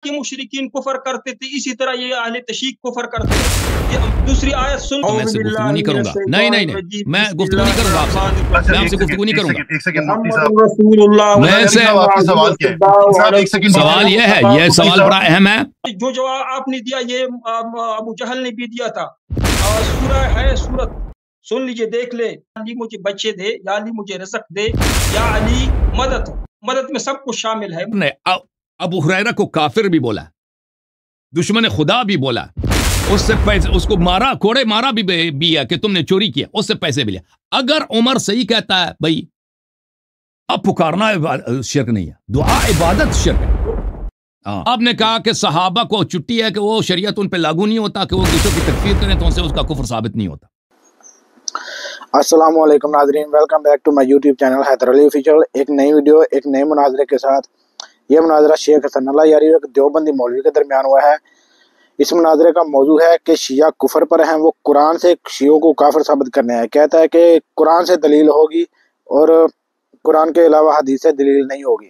کہ مشرکین کفر کرتے تھے اسی طرح یہ اہل تشیع کفر کرتے ہیں. یہ دوسری آیت سن. میں سے گفتگو نہیں کروں گا. نہیں میں گفتگو نہیں کروں گا آپ سے. میں آپ سے گفتگو نہیں کروں گا. محمد رسول اللہ. میں سے سوال یہ ہے, یہ سوال بڑا اہم ہے. جو جواب آپ نے دیا یہ ابو جہل نے بھی دیا تھا. سورہ ہے سورت سن لیجئے دیکھ لے. علی مجھے بچے دے, یا علی مجھے رزق دے, یا علی مدد میں سب کچھ شامل ہے. ابو ہریرہ کو کافر بھی بولا, دشمن خدا بھی بولا, اس سے پیسے اس کو مارا, کوڑے مارا بھی ہے کہ تم نے چوری کیا, اس سے پیسے بھی لیا. اگر عمر صحیح کہتا ہے بھائی اب پکارنا شرک نہیں ہے, دعا عبادت شرک ہے. آپ نے کہا کہ صحابہ کو چھٹی ہے کہ وہ شریعت ان پہ لاگو نہیں ہوتا, کہ وہ دوسروں کی تکفیر کریں تو ان سے اس کا کفر ثابت نہیں ہوتا. السلام علیکم ناظرین, welcome back to my YouTube channel Haider Ali official. ایک نئی ویڈیو ایک نئے مناظرے کے ساتھ. یہ مناظرہ شیخ حسن اللہ یاری ایک دیوبندی مولوی کے درمیان ہوا ہے. اس مناظرے کا موضوع ہے کہ شیعہ کفر پر ہیں, وہ قرآن سے شیعوں کو کافر ثابت کرنے ہیں. کہتا ہے کہ قرآن سے دلیل ہوگی اور قرآن کے علاوہ حدیث سے دلیل نہیں ہوگی,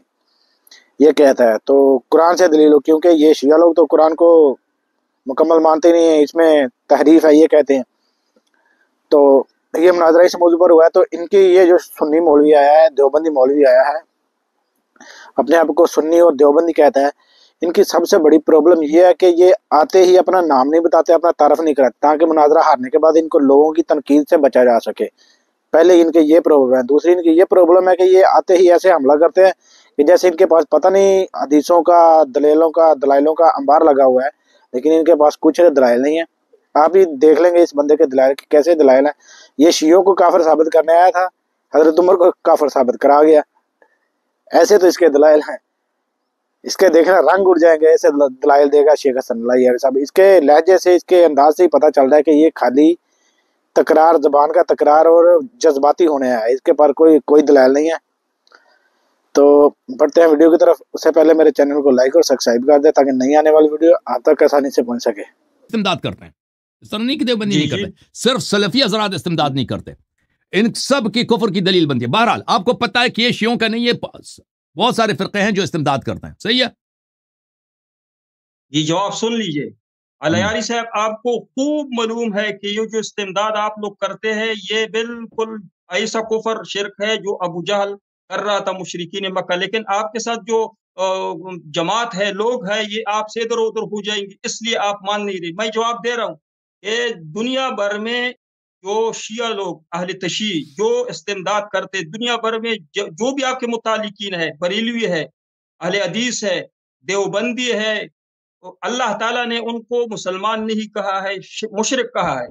یہ کہتا ہے. تو قرآن سے دلیل ہو, کیونکہ یہ شیعہ لوگ تو قرآن کو مکمل مانتے نہیں ہیں, اس میں تحریف ہے یہ کہتے ہیں. تو یہ مناظرہ اس موضوع پر ہوا ہے. تو ان کی یہ جو سنی مولوی آیا ہے, دیوبندی مولوی آیا ہے, اپنے آپ کو سنی اور دیوبندی کہتا ہے, ان کی سب سے بڑی پرابلم یہ ہے کہ یہ آتے ہی اپنا نام نہیں بتاتے, اپنا تعارف نہیں کراتے, تاکہ مناظرہ ہارنے کے بعد ان کو لوگوں کی تنقید سے بچا جا سکے. پہلے ان کے یہ پرابلم ہے. دوسری ان کی یہ پرابلم ہے کہ یہ آتے ہی ایسے حملہ کرتے ہیں کہ جیسے ان کے پاس پتہ نہیں حدیثوں کا, دلائلوں کا انبار لگا ہوا ہے, لیکن ان کے پاس کچھ دلائل نہیں ہے. آپ ہی دیکھ لیں گے اس بندے کے دلائل کیسے دلائل ہیں. یہ شیعوں کو کافر ثابت کرنے آیا تھا, حضرت عمر کو کافر ثابت کرا گیا. ایسے تو اس کے دلائل ہیں, اس کے دیکھنا رنگ اڑ جائیں گے, ایسے دلائل دے گا شیخ حسن اللہ یاری صاحب. اس کے لہجے سے, اس کے انداز سے ہی پتہ چل رہا ہے کہ یہ خالی تکرار, زبان کا تکرار اور جذباتی ہونے ہے, اس کے پر کوئی دلائل نہیں ہے. تو بڑھتے ہیں ویڈیو کی طرف. اس سے پہلے میرے چینل کو لائک اور سبسکرائب کر دیں تاکہ نئی آنے والی ویڈیو آپ تک آسانی سے پہنچ سکے. استمداد کرتے ہیں, اس طرح نہیں کہ دیوبندی نہیں کرتے, صرف سلفی حضرات استمداد نہیں کرتے. ان سب کی کفر کی دلیل بنتی ہے. بہرحال آپ کو پتہ ہے کہ یہ شیعوں کا نہیں, یہ بہت سارے فرقے ہیں جو استمداد کرتے ہیں. صحیح ہے جی, جواب سن لیجئے. علیاری صاحب, آپ کو خوب معلوم ہے کہ یہ جو استمداد آپ لوگ کرتے ہیں یہ بالکل ایسا کفر شرک ہے جو ابو جہل کر رہا تھا مشرکین مکہ. لیکن آپ کے ساتھ جو جماعت ہے, لوگ ہیں, یہ آپ سے ادھر ادھر ہو جائیں گے, اس لیے آپ مان نہیں رہے. میں جواب دے رہا ہوں کہ دنیا بھر میں جو شیعہ لوگ اہل تشیع جو استمداد کرتے, دنیا بھر میں جو بھی آپ کے متعلقین ہے, بریلوی ہے, اہل حدیث ہے, دیوبندی ہے, اللہ تعالیٰ نے ان کو مسلمان نہیں کہا ہے, مشرک کہا ہے.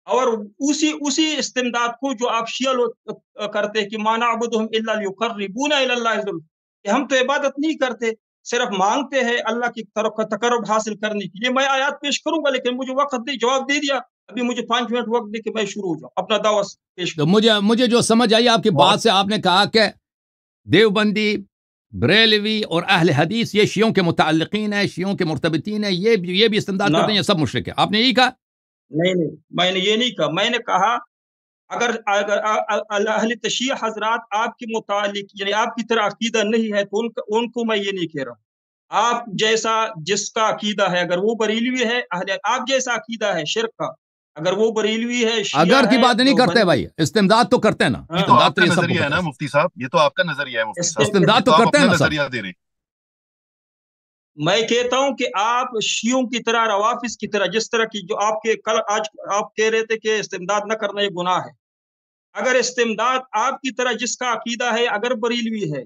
اور اسی استمداد کو جو آپ شیعہ لوگ کرتے کہ ما نعبدہم الا لیقربونا الی اللہ زلفی, کہ ہم تو عبادت نہیں کرتے, صرف مانگتے ہیں اللہ کی طرف کا تقرب حاصل کرنے کے لیے. میں آیات پیش کروں گا لیکن مجھے وقت دے, جواب دے دیا, ابھی مجھے 5 منٹ وقت دے کہ میں شروع ہو جاؤں اپنا دعویٰ پیش کروں. مجھے جو سمجھ آئی آپ کی بات سے, آپ نے کہا کہ دیوبندی, بریلوی اور اہل حدیث یہ شیعوں کے متعلقین ہیں, شیعوں کے مرتبطین ہیں, یہ بھی استمداد کرتے ہیں, یہ سب مشرک ہیں. آپ نے یہی کہا؟ نہیں, میں نے یہ نہیں کہا. میں نے کہا اگر اہل تشیع حضرات آپ کے متعلق یعنی آپ کی طرح عقیدہ نہیں ہے تو ان کو میں یہ نہیں کہہ رہا ہوں. آپ جیسا جس کا عقیدہ ہے, اگر وہ بریلوی ہے, آپ جیسا عقیدہ ہے شرک کا, اگر وہ بریلوی ہے, اگر کی بات نہیں کرتے بھائی, استمداد تو کرتے ہیں نا. یہ تو آپ کا نظریہ ہے نا مفتی صاحب, یہ تو آپ کا نظریہ ہے مفتی صاحب, استمداد تو کرتے ہیں نا. نظریہ دے رہے. میں کہتا ہوں کہ آپ شیعوں کی طرح, روافظ کی طرح, جس طرح کی جو آپ کے کل آج آپ کہہ رہے تھے کہ استمداد نہ کرنا یہ گناہ ہے. اگر استمداد آپ کی طرح جس کا عقیدہ ہے, اگر بریلوی ہے,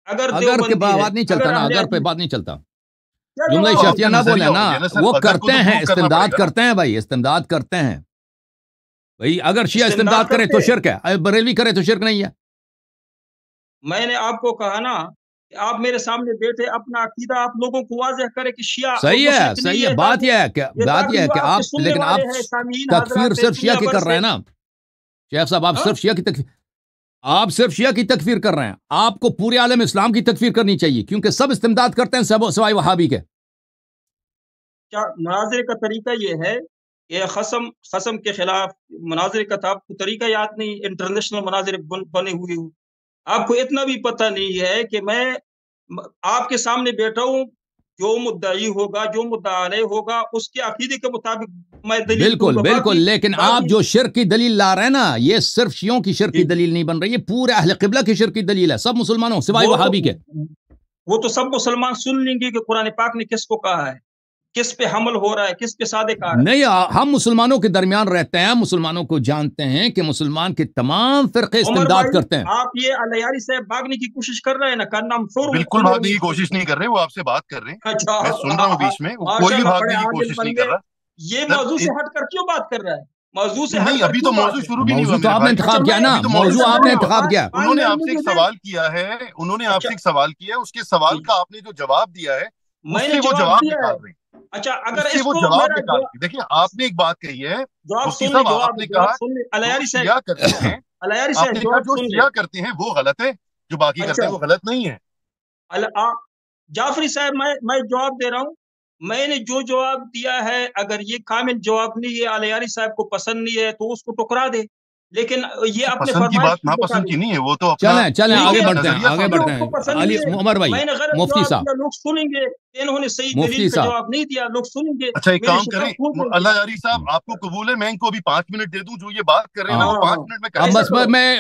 اگر کے بات نہیں چلتا نا, اگر پہ بات نہیں چلتا, جملہ شرطیہ نہ بولے نا, وہ کرتے ہیں, استمداد کرتے ہیں بھائی, استمداد کرتے ہیں بھائی. اگر شیعہ استمداد کرے تو شرک ہے, بریلوی کرے تو شرک نہیں ہے. میں نے آپ کو کہا نا کہ آپ میرے سامنے بیٹھے, اپنا عقیدہ آپ لوگوں کو واضح کرے کہ شیعہ صحیح ہے. بات یہ ہے کہ آپ, لیکن آپ تکفیر صرف شیعہ کی کر رہے ہیں نا شیخ صاحب. آپ صرف شیعہ کی تکفیر, آپ صرف شیعہ کی تکفیر کر رہے ہیں. آپ کو پورے عالم اسلام کی تکفیر کرنی چاہیے, کیونکہ سب استمداد کرتے ہیں سوائے وہابی کے. مناظرے کا طریقہ یہ ہے کہ خصم کے خلاف مناظرے کا تھا. آپ کو طریقہ یاد نہیں, انٹرنیشنل مناظرے بنے ہوئے ہوں. آپ کو اتنا بھی پتہ نہیں ہے کہ میں آپ کے سامنے بیٹھا ہوں, جو مدعی ہوگا، جو مدعا علیہ ہوگا، اس کے عقیدے کے مطابق میں دلیل دوں بالکل گا۔ بالکل، لیکن آپ جو شرک کی دلیل لا رہے ہیں نا، یہ صرف شیعوں کی شرک کی جی۔ دلیل نہیں بن رہی، یہ پورے اہل قبلہ کی شرک کی دلیل ہے، سب مسلمانوں سوائے وہ وہابی کے۔ تو سب مسلمان سن لیں گے کہ قرآن پاک نے کس کو کہا ہے، کس پہ حمل ہو رہا ہے، کس پہ صادق آ رہا ہے۔ نہیں، ہم مسلمانوں کے درمیان رہتے ہیں، مسلمانوں کو جانتے ہیں کہ مسلمان کے تمام فرقے عمر استمداد بھائی، کرتے ہیں۔ آپ یہ الیاری صاحب بھاگنے کی کوشش کر رہے ہیں نا، کرنا ہم بالکل بھاگنے کی کوشش نہیں کر رہے، وہ آپ سے بات کر رہے ہیں، اچھا، میں سن رہا ہوں بیچ میں، وہ کوئی بھی بھاگنے کی کوشش نہیں کر رہا۔ یہ سر، موضوع سے ہٹ کر کیوں بات کر رہا ہے؟ موضوع سے ہٹ نہیں، کر ابھی تو کیوں بات موضوع ہے؟ شروع بھی نہیں ہوا موضوع تو میرے آپ نے بھائی۔ انتخاب کیا نا، ابھی تو موضوع آپ نے انتخاب کیا۔ انہوں نے آپ سے ایک سوال کیا ہے، انہوں نے آپ سے ایک سوال کیا ہے، اس کے سوال کا آپ نے جو جواب دیا ہے، میں اس نے سے وہ جواب دیا نکال ہے۔ رہے ہیں، اچھا، اگر اس سے اس وہ کو جواب میرا نکال رہے ہیں۔ دیکھیں، آپ نے ایک بات کہی ہے، جواب مفتی سن لیں، صاحب، آپ نے کہا جواب سن لیں، جو الیاری شیعہ کرتے ہیں، الیاری آپ صاحب نے کہا جواب جو سن لیں۔ شیعہ کرتے ہیں وہ غلط ہے، جو باقی کرتے ہیں وہ غلط نہیں ہے۔ جعفری صاحب، میں جواب دے رہا ہوں۔ میں نے جو جواب دیا ہے، اگر یہ کامل جواب نہیں ہے، الیاری صاحب کو پسند نہیں ہے تو اس کو ٹکرا دے، لیکن یہ اپنے پسند کی فرمائش بات ناپسند کی نہیں ہے، وہ تو اپنا چلیں آگے ٹھیک ہے، بڑھتے ہیں، نظریہ آگے سامنے بڑھتے اس کو ہیں۔ پسند علی نہیں ہے۔ عمر بھائی، میں نے غلط مفتی جواب صاحب، دیا، لوگ سنیں گے، انہوں نے صحیح مفتی دلیل کا صاحب، جواب نہیں دیا، لوگ سنیں گے، اچھا ایک میری کام شکست کریں، کھول دیں گے۔ اللہ یاری صاحب، آپ کو قبول ہے میں ان کو بھی 5 منٹ دے دوں، جو یہ بات کر رہے ہیں نا وہ 5 منٹ میں اب کریں۔ بس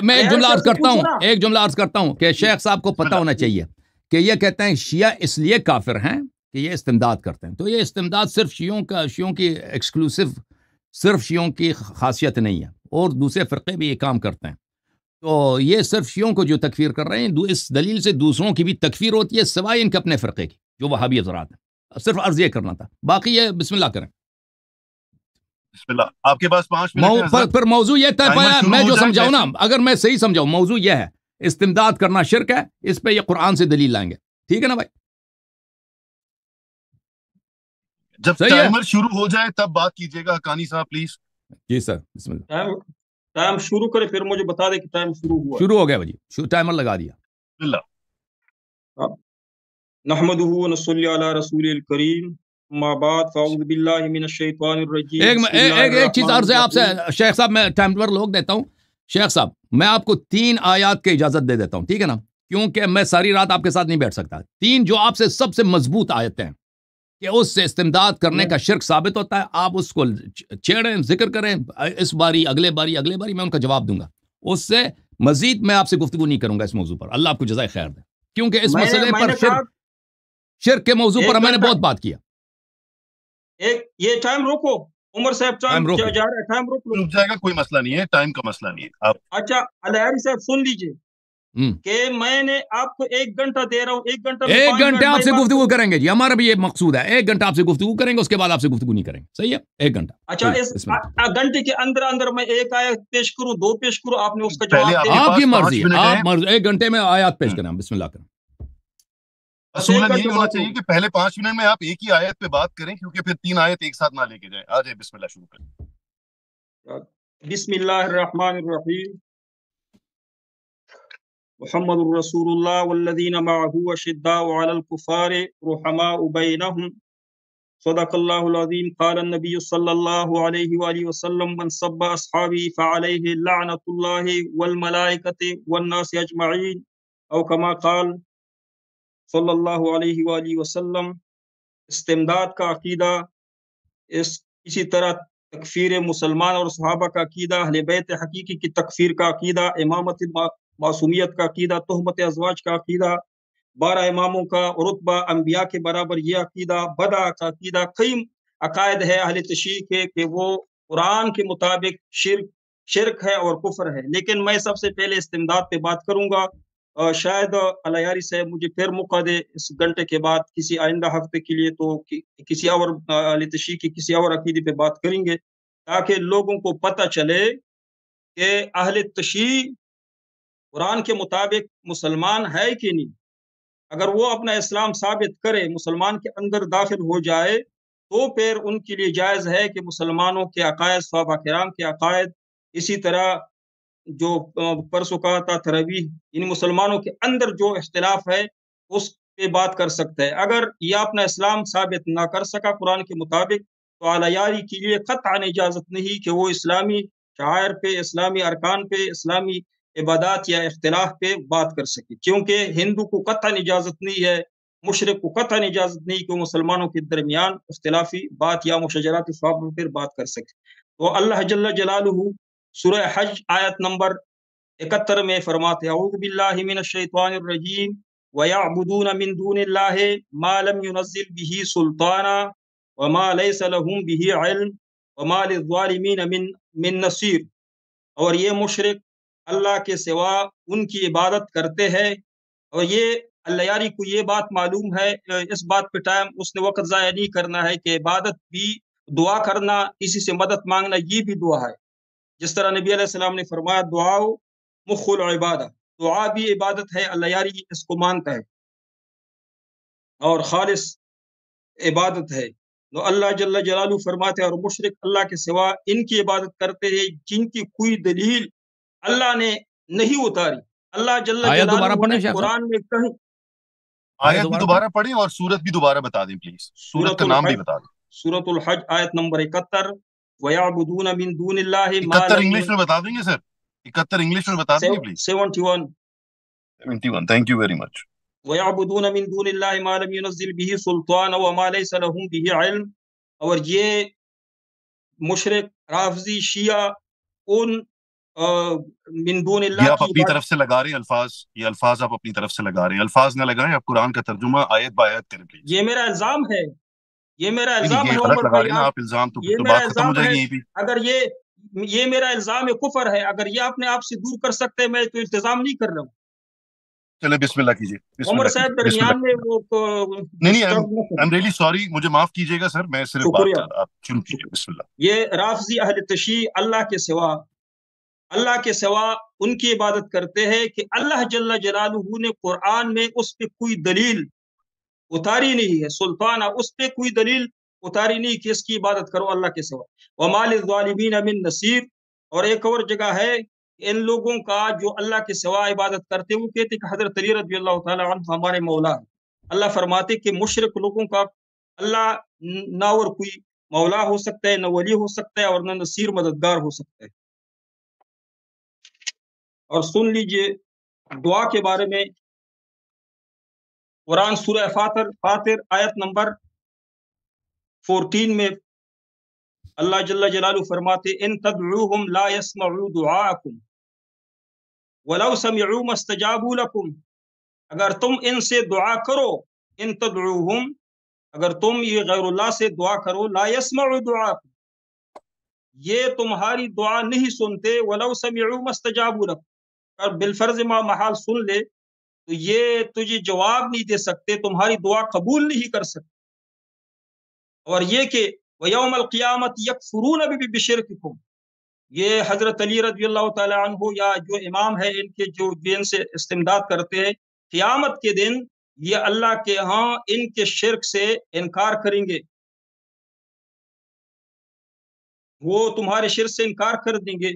میں ایک جملہ عرض کرتا ہوں، نا۔ ایک جملہ عرض کرتا ہوں کہ شیخ صاحب کو بسم پتہ اللہ۔ ہونا چاہیے کہ یہ کہتے ہیں شیعہ اس لیے کافر ہیں کہ یہ استمداد کرتے ہیں، تو یہ استمداد صرف شیعوں کی ایکسکلوسیو، صرف شیعوں کی خاصیت نہیں ہے، اور دوسرے فرقے بھی یہ کام کرتے ہیں، تو یہ صرف شیعوں کو جو تکفیر کر رہے ہیں، اس دلیل سے دوسروں کی بھی تکفیر ہوتی ہے سوائے ان کے اپنے فرقے کی جو وہابی حضرات ہیں۔ صرف عرض یہ کرنا تھا، باقی یہ بسم اللہ کریں۔ بسم اللہ، آپ کے پاس 5 منٹ ہیں حضرت۔ پھر موضوع یہ طے ٹائمر پایا، شروع میں ہو جو جائے سمجھاؤں نا، جیسے- اگر میں صحیح سمجھاؤں، موضوع یہ ہے استمداد کرنا شرک ہے، اس پہ یہ قرآن سے دلیل لائیں گے، ٹھیک ہے نا بھائی؟ جب صحیح ہے؟ ٹائمر شروع ہو جائے تب بات کیجیے گا حقانی صاحب پلیز۔ جی سر، بسم اللہ۔ ٹائم شروع کرے، پھر مجھے بتا دے کہ ٹائم شروع ہوا۔ شروع ہو گیا بھائی، ٹائمر لگا دیا۔ بسم اللہ۔ نحمدہ ونصلی علی رسول الکریم، ما بعد، فاعوذ باللہ من الشیطان الرجیم، بسم اللہ ایک چیز الرحمن عرض ہے آپ سے الرحیم۔ شیخ صاحب، میں ٹائمر لوگ دیتا ہوں، شیخ صاحب میں آپ کو 3 آیات کی اجازت دے دیتا ہوں، ٹھیک ہے نا؟ کیونکہ میں ساری رات آپ کے ساتھ نہیں بیٹھ سکتا۔ 3 جو آپ سے سب سے مضبوط آیتیں ہیں کہ اس سے استمداد کرنے کا شرک ثابت ہوتا ہے، آپ اس کو چھیڑیں، ذکر کریں، اس باری، اگلے باری میں ان کا جواب دوں گا۔ اس سے مزید میں آپ سے گفتگو نہیں کروں گا اس موضوع پر، اللہ آپ کو جزائے خیر دے، کیونکہ اس مسئلے پر شرک کے موضوع پر میں نے بہت بات کیا۔ یہ ٹائم روکو عمر صاحب، ٹائم روکو، جا رہا ہے، ٹائم روک لو۔ رک جائے گا، کوئی مسئلہ نہیں ہے، ٹائم کا مسئلہ نہیں ہے۔ آپ اچھا الیاری صاحب سن لیجئے کہ میں نے آپ کو 1 گھنٹہ دے رہا ہوں، 1 گھنٹہ میں 1 5 گھنٹے منٹ آپ سے میں بات گفتگو کروں۔ کریں گے جی، ہمارا بھی یہ مقصود ہے، 1 گھنٹہ آپ سے گفتگو کریں گے، اس کے بعد آپ سے گفتگو نہیں کریں گے، صحیح ہے؟ 1 گھنٹہ۔ اچھا، اس گھنٹے کے اندر میں 1 آیت پیش کروں، 2 پیش کروں، آپ نے اس کا پہلے جواب آپ دے کے دیا۔ آپ کی پاس مرضی، 5 منٹ ہیں۔ آپ 1 گھنٹے میں آیات پیش کریں، بسم اللہ کریں۔ اصولاً یہی ہونا چاہیے کہ پہلے 5 منٹ میں آپ ایک ہی آیت پہ بات کریں، کیونکہ پھر 3 آیت ایک ساتھ نہ لے کے جائیں۔ آ جائے، بسم اللہ شروع کریں۔ بسم اللہ الرحمن الرحیم، محمد رسول اللہ والذین معه اشداء علی الکفار رحماء بینہم، صدق اللہ العظیم۔ قال النبی صلی اللہ علیہ وآلہ وسلم، من سب اصحابی فعلیہ لعنت اللہ والملائکۃ والناس اجمعین، او کما قال صلی اللہ علیہ وآلہ وسلم۔ استمداد کا عقیدہ، اسی طرح تکفیر مسلمان اور صحابہ کا عقیدہ، اہل بیت حقیقی کی تکفیر کا عقیدہ، امامت معصومیت کا عقیدہ، تہمت ازواج کا عقیدہ، 12 اماموں کا رتبہ انبیاء کے برابر یہ عقیدہ، بدع کا عقیدہ، کئی عقائد ہے اہل تشیع کے کہ وہ قرآن کے مطابق شرک ہے اور کفر ہے۔ لیکن میں سب سے پہلے استمداد پہ بات کروں گا، شاید الیاری صاحب مجھے پھر موقع دے اس گھنٹے کے بعد کسی آئندہ ہفتے کے لیے، تو کسی اور اہل تشیع کی کسی اور عقیدے پہ بات کریں گے، تاکہ لوگوں کو پتہ چلے کہ اہل تشیع قرآن کے مطابق مسلمان ہے کہ نہیں۔ اگر وہ اپنا اسلام ثابت کرے، مسلمان کے اندر داخل ہو جائے، تو پھر ان کے لیے جائز ہے کہ مسلمانوں کے عقائد، صحابہ کرام کے عقائد، اسی طرح جو پرسوں کہا تھا تراویح، ان مسلمانوں کے اندر جو اختلاف ہے اس پہ بات کر سکتا ہے۔ اگر یہ اپنا اسلام ثابت نہ کر سکا قرآن کے مطابق، تو الیاری کے لیے قطعاً اجازت نہیں کہ وہ اسلامی شعائر پہ، اسلامی ارکان پہ، اسلامی عبادات یا اختلاف پہ بات کر سکے، کیونکہ ہندو کو قطعاً اجازت نہیں ہے मुशरिक को कतई इजाजत नहीं कि वो मुसलमानों के दरमियान इख्तिलाफी बात या मुशजरात ख्वाब में फिर बात कर सके। तो अल्लाह जल्ल जलालुहु सूरह हज आयत नंबर 71 में फरमाते हैं, औज़ु बिल्लाहि मिनश शैतानिर रजीम व यअबुदून मिन दूनिल्लाहि मा लम युनज़्ज़िल बिही सुल्ताना व मा लैसा लहुम बिही इल्म व मा लिज़्ज़ालिमीन मिन नसीर। और ये मुशरिक अल्लाह के सिवा उनकी इबादत करते हैं, और ये अल्लाह यारी को ये बात मालूम है, इस बात पे टाइम उसने वक्त ज़ाया नहीं करना है कि इबादत भी, दुआ करना, किसी से मदद मांगना, ये भी दुआ है। जिस तरह नबी अलैहिस्सलाम ने फरमाया, दुआ मुखुल इबादा, दुआ भी इबादत है, अल्लाह यारी इसको मानता है और खालिस इबादत है। तो अल्लाह जल्ल जलालू फरमाते हैं, और मुशरिक अल्लाह के सिवा इनकी इबादत करते हैं जिनकी कोई दलील अल्लाह ने नहीं उतारी। अल्लाह जल्ल आयत दोबारा जलालू पढ़ें ने शेख साहब, कुरान में कहीं, आयत भी दोबारा पढ़ें और सूरत भी दोबारा बता दें प्लीज, सूरत का सूरतुल नाम भी हज, बता दें। सूरतुल हज आयत नंबर 71, वयअबुदून मिन दूनिल्लाहि मा 71 लम इंग्लिश में बता देंगे सर, 71 इंग्लिश में बता देंगे please. 71, 71, thank you very much. वयअबुदून मिन दूनिल्लाहि मा लम युनज़्ज़िल बिही सुल्तान व मा लैसा लहुम बिही इल्म। और ये मुशरिक राफजी शिया उन मिन ये दूनिल्लाह आप की अपनी इबादत, तरफ से लगा रहे हैं अल्फाज, ये अल्फाज आप अपनी तरफ से लगा रहे हैं, अल्फाज ना लगाएं, आप कुरान का तर्जुमा आयत बाय आयत करें प्लीज। ये मेरा इल्जाम है, ये मेरा नहीं इल्जाम ये है गलत उमर लगा भाई, रहे हैं ना आप, आप इल्जाम, तो फिर ये तो मेरा बात खत्म हो इल्जाम है। जाएगी यहीं पे। अगर ये मेरा इल्जाम कुफर है, अगर ये अपने आप से दूर कर सकते हैं, मैं तो इल्तिजाम नहीं कर रहा हूँ। चले बिस्मिल्लाह कीजिए, उमर बिस्मिल्लाह साहब कीजिए, बिस्मिल्लाह दरमियान में कीजिए। वो नहीं आई डिस्टर्ब न करें। एम रियली सॉरी, मुझे माफ कीजिएगा सर, मैं सिर्फ बात शुक्रिया, कर रहा, आप शुरू कीजिए, शुक्रिया। बिस्मिल्लाह। ये राफजी अहल तशी अल्लाह के सिवा उनकी इबादत करते हैं कि अल्लाह जल्ल जलालुहु ने कुरान में उस पे कोई दलील उतारी नहीं है, सुल्ताना उस पे कोई दलील उतारी नहीं कि इसकी इबादत करो अल्लाह के सिवा। वमा लिज़्ज़ालिमीन मिन नसीर। और एक और जगह है, इन लोगों का जो अल्लाह के सिवा इबादत करते हैं, वो कहते कि हजरत अली रज़ियल्लाहु ताला अन्हु हमारे मौला है। अल्लाह फरमाते कि मुशरिक लोगों का अल्लाह ना और कोई मौला हो सकता है, न वली हो सकता है, और न नसीर मददगार हो सकता है। और सुन लीजिए दुआ के बारे में, कुरान सूरह फातिर आयत नंबर 14 में अल्लाह जल्ल जलालू फरमाते, इन तदउहुम ला यस्मउ दुआकुम वलौ समिउ मस्तजाबू लकुम। अगर तुम इनसे दुआ करो, इन तदउहुम, अगर तुम ये गैरुल्लाह से दुआ करो, ला यस्मउ दुआकुम, ये तुम्हारी दुआ नहीं सुनते, वलौ समिउ मस्तजाबू लकुम, और बिलफर्ज मा महाल सुन ले तो ये तुझे जवाब नहीं दे सकते, तुम्हारी दुआ कबूल नहीं कर सकते। और ये कि वयौमल क़ियामत यकफुरून बिशिरकिकुम, ये हजरत अली रज़ियल्लाहु ताला अन्हु या जो इमाम है इनके, जो इनसे इस्तिमदाद करते हैं, क़ियामत के दिन ये अल्लाह के यहाँ इनके शिर्क से इनकार करेंगे, वो तुम्हारे शिर्क से इनकार कर देंगे।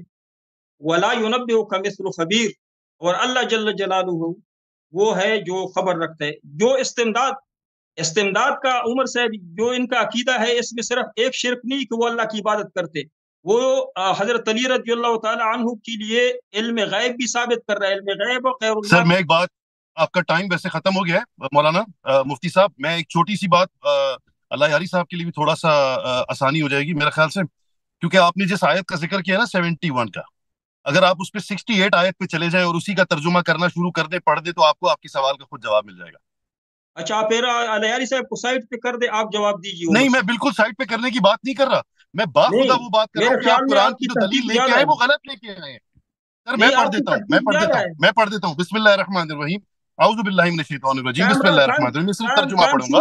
वला युनब्बिउका मिस्लु खबीर। और अल्लाह जल्ल जलालुहु वो है जो खबर रखता है। जो इस्तिमदाद का उमर साहब जो इनका अकीदा है, इसमें सिर्फ एक शिर्क नहीं कि वो अल्लाह की इबादत करते, वो हजरत अली रज़ियल्लाहु ताला अन्हु के लिए इल्म गैब भी साबित कर रहा है। इल्म गैब और गैरुल्लाह। सर मैं एक बात, आपका टाइम वैसे खत्म हो गया है मौलाना मुफ्ती साहब, मैं एक छोटी सी बात अल्लाह यारी साहब के लिए भी थोड़ा सा आसानी हो जाएगी मेरे ख्याल से, क्योंकि आपने जिस आयत का जिक्र किया ना 71 का, अगर आप उस पे 68 आयत पे चले जाएं और उसी का तर्जुमा करना शुरू कर दे, पढ़ दे, तो आपको आपके सवाल का खुद जवाब मिल जाएगा। अच्छा, आप यारी साहब को साइड पे कर दे, आप जवाब दीजिए। नहीं मैं बिल्कुल साइड पे करने की बात नहीं कर रहा, मैं बाखुदा वो बात कर रहा मेरे हूँ कि आप ख्याल में कुरान आपकी की जो दलील तरतीब लेके ज्यादा आए है। वो गलत लेके आए हैं। सर मैं नहीं, पढ़ आपकी देता हूँ, तरतीब ज्यादा है। मैं पढ़ देता हूँ, बिस्मिल्लाहिर्रहमानिर्रहीम, औज़ु बिल्लाहि मिनश शैतानिर रजीम, बिस्मिल्लाहिर्रहमानिर्रहीम, मैं सिर्फ तर्जुमा पढ़ूंगा।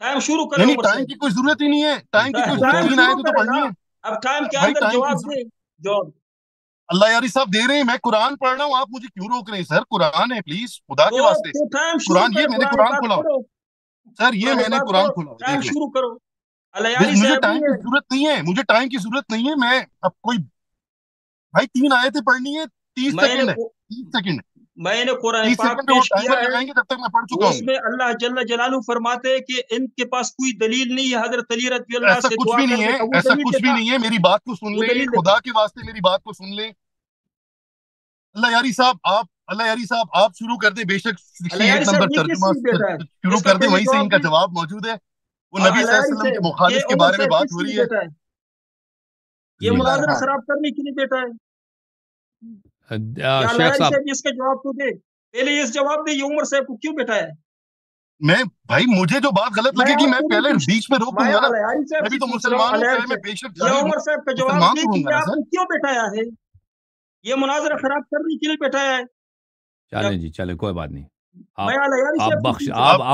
टाइम शुरू करें नहीं उमर टाइम साहब। की कोई जरूरत ही नहीं है, टाइम की कोई जरूरत, टाइम 3 शुरू आयतें तो करें पढ़नी ना, है अब टाइम के भाई, अंदर टाइम की जवाब जरूरत। दे। जवाब अल्लाह यारी साहब दे रहे हैं, मैं कुरान पढ़ रहा हूँ, आप मुझे क्यों रोक रहे हैं? सर कुरान है, प्लीज खुदा के वास्ते, तो टाइम शुरू कुरान, ये करें, मैंने कुरान कुरान पाक खोला, पढ़ो, सर ये कुरान मैंने पाक कुरान पढ़ो, खोला, टाइम देख ले। शुरू करो। अलयारी मुझे साहब टाइम नहीं की है। जरूरत नहीं है, मुझे टाइम की जरूरत नहीं है, मैं अब कोई भाई 3 आयतें पढ़नी है, 30 मैंने सेकंड है, 30 सेकंड, मैंने कुरान 30 पाक सेकंड में वो पेश किया टाइमर है, लगाएंगे, तब तक मैं पढ़ चुका हूँ। उसमें अल्लाह जल्ल जलालू फरमाते हैं कि इनके पास कोई दलील नहीं है हजरत अली रज़ियल्लाहु ऐसा से कुछ दुआ भी नहीं करने है, का। वो ऐसा दलील कुछ भी दिखा, नहीं है, मेरी बात को सुन वो ले, दलील दिखा। खुदा के वास्ते मेरी बात को सुन ले। अल्लाह यारी साहब اللہ یاری صاحب آپ شروع کر دیں، بے شک 68 صاحب نمبر یہ ترجمہ کس بیٹا ہے؟ شروع کر دیں، وہیں سے ان کا جواب موجود ہے. وہ نبی صلی اللہ علیہ وسلم کے مخالف کے بارے میں بات ہو رہی ہے. یہ مناظرہ خراب کرنے کے لیے بیٹا ہے. شیخ صاحب اس کا جواب تو دے، پہلے اس جواب دے، یہ عمر صاحب کو کیوں بیٹا ہے؟ میں بھائی مجھے جو بات غلط لگے گی میں پہلے بیچ میں روک دوں گا نا. میں بھی تو مسلمان ہوں، میں بے شک عمر صاحب کا جواب مسلمان دے تو ہوں کہ گا نا آپ سر. کو کیوں بیٹھایا ہے؟ یہ مناظرہ خراب کرنے کے لیے بیٹھایا ہے. چلیں جی چلیں، کوئی بات نہیں.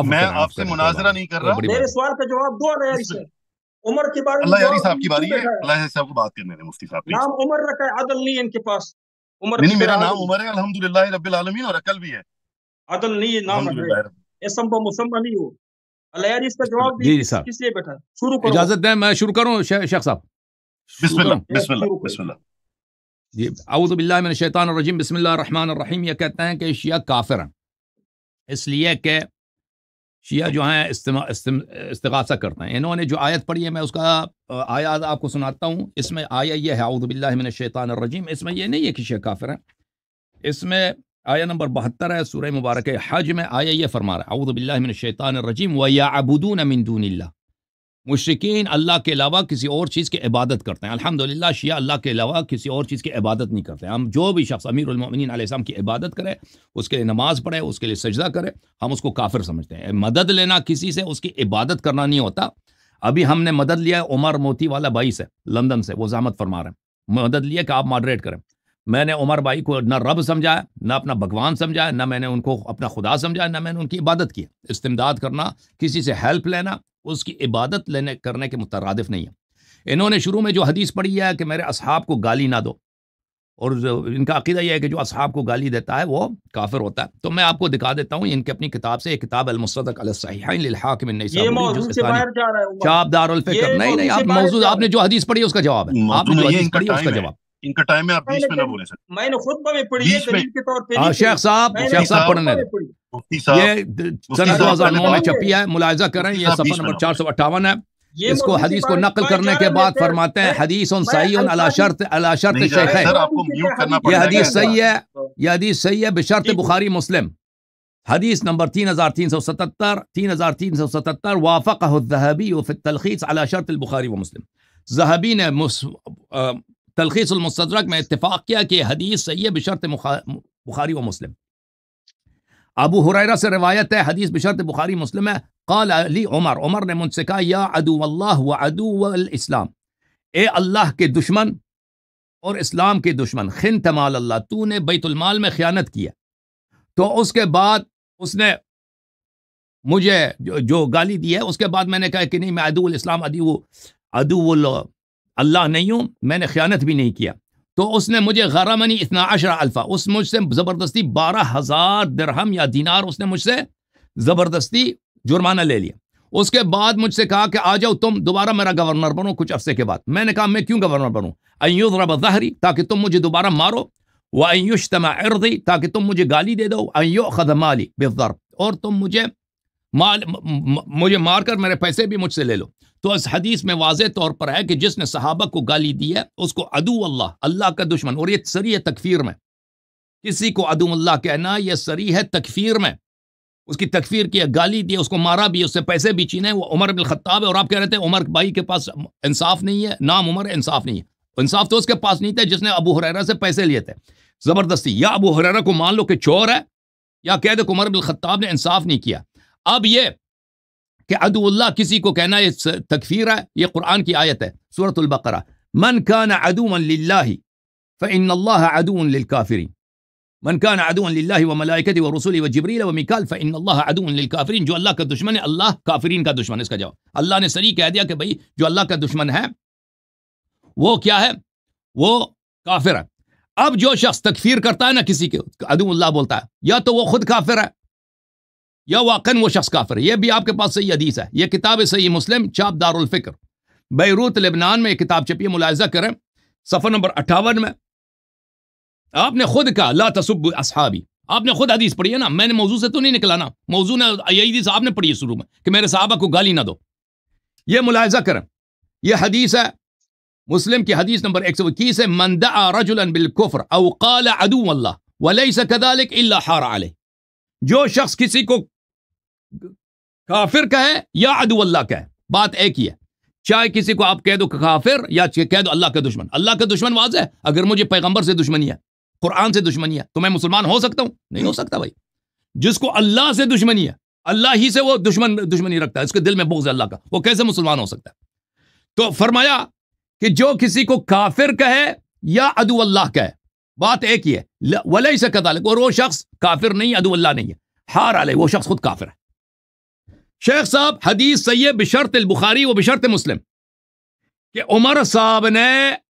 میں آپ سے مناظرہ نہیں کر رہا. میرے سوال کا جواب دو علیہ صاحب. عمر کے بارے میں اللہ یاری صاحب کی باری ہے، اللہ صاحب کو بات کرنے دیں. مفتی صاحب نام عمر رکھا ہے، عدل نہیں ان کے پاس. عمر نہیں، میرا نام عمر ہے الحمدللہ رب العالمین، اور عقل بھی ہے. عدل نہیں نام ہے، اسم و مسمى نہیں ہو. اللہ یاری اس کا جواب جی دی کس لیے بیٹھا؟ شروع کرو. اجازت دیں میں شروع کروں شیخ صاحب؟ بسم اللہ بسم اللہ بسم اللہ. جی اعوذ باللہ من الشیطان الرجیم، بسم اللہ الرحمن الرحیم. یہ کہتے ہیں کہ شیعہ کافر ہیں اس لیے کہ شیعہ جو ہیں استغاثہ کرتے ہیں. انہوں نے جو آیت پڑھی ہے میں اس کا آیات آپ کو سناتا ہوں. اس میں آیا یہ ہے اعوذ باللہ من الشیطان الرجیم. اس میں یہ نہیں ہے کہ شیعہ کافر ہیں. اس میں آیا نمبر 72 ہے سورہ مبارک حج میں. آیا یہ فرما رہا ہے اعوذ باللہ من الشیطان الرجیم وَيَعْبُدُونَ مِن دُونِ اللَّهِ. مشرکین اللہ کے علاوہ کسی اور چیز کی عبادت کرتے ہیں. الحمدللہ شیعہ اللہ کے علاوہ کسی اور چیز کی عبادت نہیں کرتے. ہم جو بھی شخص امیر المؤمنین علیہ السلام کی عبادت کرے، اس کے لیے نماز پڑھے، اس کے لیے سجدہ کرے، ہم اس کو کافر سمجھتے ہیں. مدد لینا کسی سے، اس کی عبادت کرنا نہیں ہوتا. ابھی ہم نے مدد لیا ہے عمر موتی والا بھائی سے لندن سے، وہ زحمت فرما رہے ہیں، مدد لیا کہ آپ ماڈریٹ کریں. میں نے عمر بھائی کو نہ رب سمجھایا، نہ اپنا بھگوان سمجھایا، نہ میں نے ان کو اپنا خدا سمجھایا، نہ میں نے ان کی عبادت کی. استمداد کرنا، کسی سے ہیلپ لینا، اس کی عبادت کرنے کے مترادف نہیں ہے. انہوں نے شروع میں جو حدیث پڑھی ہے کہ میرے اصحاب کو گالی نہ دو، اور ان کا عقیدہ یہ ہے کہ جو اصحاب کو گالی دیتا ہے وہ کافر ہوتا ہے. تو میں آپ کو دکھا دیتا ہوں ان کی اپنی کتاب سے، ایک کتاب المستدرک علی الصحیحین للحاکم النیسابوری جاب دار الفکر. نہیں آپ موضوع، آپ نے جو حدیث پڑھی ہے اس کا جواب ہے. آپ نے جو حدیث پڑھی ہے اس کا جواب. ان کا ٹائم ہے، آپ بیچ میں نہ بولیں سر. میں نے خطبہ میں پڑھی ہے دلیل کے طور پہ. شیخ صاحب پڑھنے دیں. یہ سن 2009 میں چھپی ہے، ملاحظہ کریں. یہ صفحہ نمبر 458 ہے. اس کو حدیث کو نقل کرنے کے بعد فرماتے ہیں حدیث صحیح علی شرط شیخین. یہ حدیث صحیح ہے، یہ حدیث صحیح ہے بشرط بخاری مسلم. حدیث نمبر 3377 وافقہ الذہبی فی التلخیص علی شرط البخاری و مسلم. ذہبی نے تلخیص المستدرک میں اتفاق کیا کہ حدیث صحیح ہے بشرط بخاری و مسلم. ابو ہریرہ سے روایت ہے، حدیث بشرط بخاری مسلم ہے. قال علی عمر نے مجھ سے کہا یا عدو اللہ و عدو الاسلام، اے اللہ کے دشمن اور اسلام کے دشمن، خنت مال اللہ، تو نے بیت المال میں خیانت کیا. تو اس کے بعد اس نے مجھے جو گالی دی ہے، اس کے بعد میں نے کہا کہ نہیں، میں عدو الاسلام عدو اللہ نہیں ہوں، میں نے خیانت بھی نہیں کیا. تو اس نے مجھے غرمنی 12,000 اس مجھ سے زبردستی 12,000 درہم یا دینار اس نے مجھ سے زبردستی جرمانہ لے لیا. اس کے بعد مجھ سے کہا کہ آ جاؤ تم دوبارہ میرا گورنر بنو کچھ عرصے کے بعد. میں نے کہا میں کیوں گورنر بنوں؟ ان یضرب ظہری، تاکہ تم مجھے دوبارہ مارو، وان یشتم عرضی، تاکہ تم مجھے گالی دے دو، ان یؤخذ مالی بالضرب، اور تم مجھے مار کر میرے پیسے بھی مجھ سے لے لو. تو اس حدیث میں واضح طور پر ہے کہ جس نے صحابہ کو گالی دی ہے اس کو عدو اللہ کا دشمن، اور یہ صریح ہے تکفیر میں. کسی کو عدو اللہ کہنا یہ صریح ہے تکفیر میں. اس کی تکفیر کی، گالی دی، اس کو مارا بھی، اس سے پیسے بھی چھینے. وہ عمر بن الخطاب ہے اور آپ کہہ رہے تھے عمر بھائی کے پاس انصاف نہیں ہے. نام عمر ہے، انصاف نہیں ہے. انصاف تو اس کے پاس نہیں تھا جس نے ابو ہریرہ سے پیسے لیے تھے زبردستی. یا ابو ہریرہ کو مان لو کہ چور ہے، یا کہہ دو کہ عمر بن الخطاب نے انصاف نہیں کیا. اب یہ کہ عدو اللہ کسی کو کہنا یہ تکفیر ہے. یہ قرآن کی آیت ہے سورۃ البقرہ، من کان عدوا للہ فإن اللہ عدو للکافرین، من کان عدوا للہ وملائکتہ ورسلہ وجبریل ومیکال فإن اللہ عدو للکافرین. جو اللہ کا دشمن ہے اللہ کافرین کا دشمن. اس کا جواب اللہ نے صریح کہہ دیا کہ بھئی جو اللہ کا دشمن ہے وہ کیا ہے؟ وہ کافر ہے. اب جو شخص تکفیر کرتا ہے نا کسی کے، عدو اللہ بولتا ہے، یا تو وہ خود کافر ہے یا واقعاً وہ شخص کافر ہے. یہ بھی آپ کے پاس صحیح حدیث ہے. یہ کتاب صحیح مسلم، چاپ دار الفکر، بیروت لبنان میں یہ کتاب چھپی ہے. ملاحظہ کریں صفحہ نمبر 58 میں. آپ نے خود کہا لا تسبوا اصحابی، آپ نے خود حدیث پڑھی ہے نا. میں نے موضوع سے تو نہیں نکلا نا، موضوع نے یہ حدیث آپ نے پڑھی ہے شروع میں کہ میرے صحابہ کو گالی نہ دو. یہ ملاحظہ کریں، یہ حدیث ہے مسلم کی حدیث نمبر 121 ہے. من دعا رجلا بالکفر او قال عدو اللہ वलैस कदालिक इल्ला हार अलैह, जो शख्स किसी को काफिर कहे या अदू अल्लाह कहे, बात एक ही है। चाहे किसी को आप कह दो काफिर या कह दो अल्लाह का दुश्मन। अल्लाह का दुश्मन वाज़ है, अगर मुझे पैगंबर से दुश्मनी है, कुरान से दुश्मनी है, तो मैं मुसलमान हो सकता हूं? नहीं हो सकता भाई। जिसको अल्लाह से दुश्मनी है, अल्लाह ही से वो दुश्मनी रखता है, उसके दिल में बुग़्ज़ अल्लाह का, वो कैसे मुसलमान हो सकता है? तो फरमाया कि जो किसी को काफिर कहे या अदू अल्लाह कहे, बात एक ही है। वलैस कदालिक, और वो शख्स काफिर नहीं, अदू अल्लाह नहीं है, हार अलैह, वो शख्स खुद काफिर है। शेख साहब, हदीस सही है बिशर्त बुखारी व बिशर्त मुस्लिम कि उमर साहब ने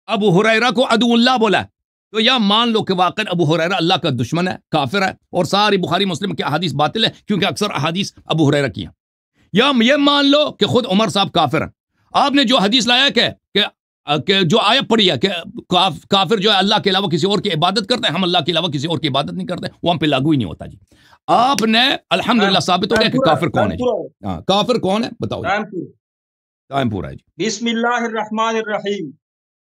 अबू हुरैरा को अदुल्लाह बोला, तो या मान लो कि वाकई अबू हुरैरा अल्लाह का दुश्मन है, काफिर है, और सारी बुखारी मुस्लिम की अहादीस बातिल है क्योंकि अक्सर अहादीस अबू हुरैरा की हैं। या ये मान लो कि खुद उमर साहब काफिर हैं। आपने जो हदीस लाया कि जो आयत पढ़ी है कि काफिर जो है अल्लाह के अलावा किसी और की इबादत करते हैं, हम अल्लाह के अलावा किसी और की इबादत नहीं करते, वो हम पे लागू ही नहीं होता जी। आपने अल्हम्दुलिल्लाह साबित हो गया कि काफिर कौन है जी। हाँ, काफिर कौन है बताओ। टाइम पूरा है जी। बिस्मिल्लाहिर्रहमानिर्रहीम।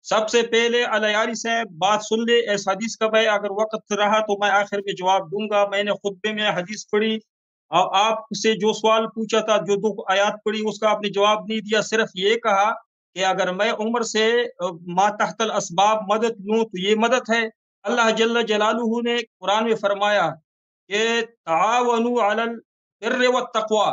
सबसे पहले अलयारी साहब बात सुन ले इस हदीस का। भाई अगर वक्त रहा तो मैं आखिर में जवाब दूंगा। मैंने खुतबे में हदीस पढ़ी और आपसे जो सवाल पूछा था, जो 2 आयत पढ़ी, उसका आपने जवाब नहीं दिया। सिर्फ ये कहा कि अगर मैं उमर से मा तहतल असबाब मदद लूं तो ये मदद है। अल्लाह जल्ल जलालुहु ने कुरान में फरमाया कि तावनु अलल बिर्रि व तक़वा,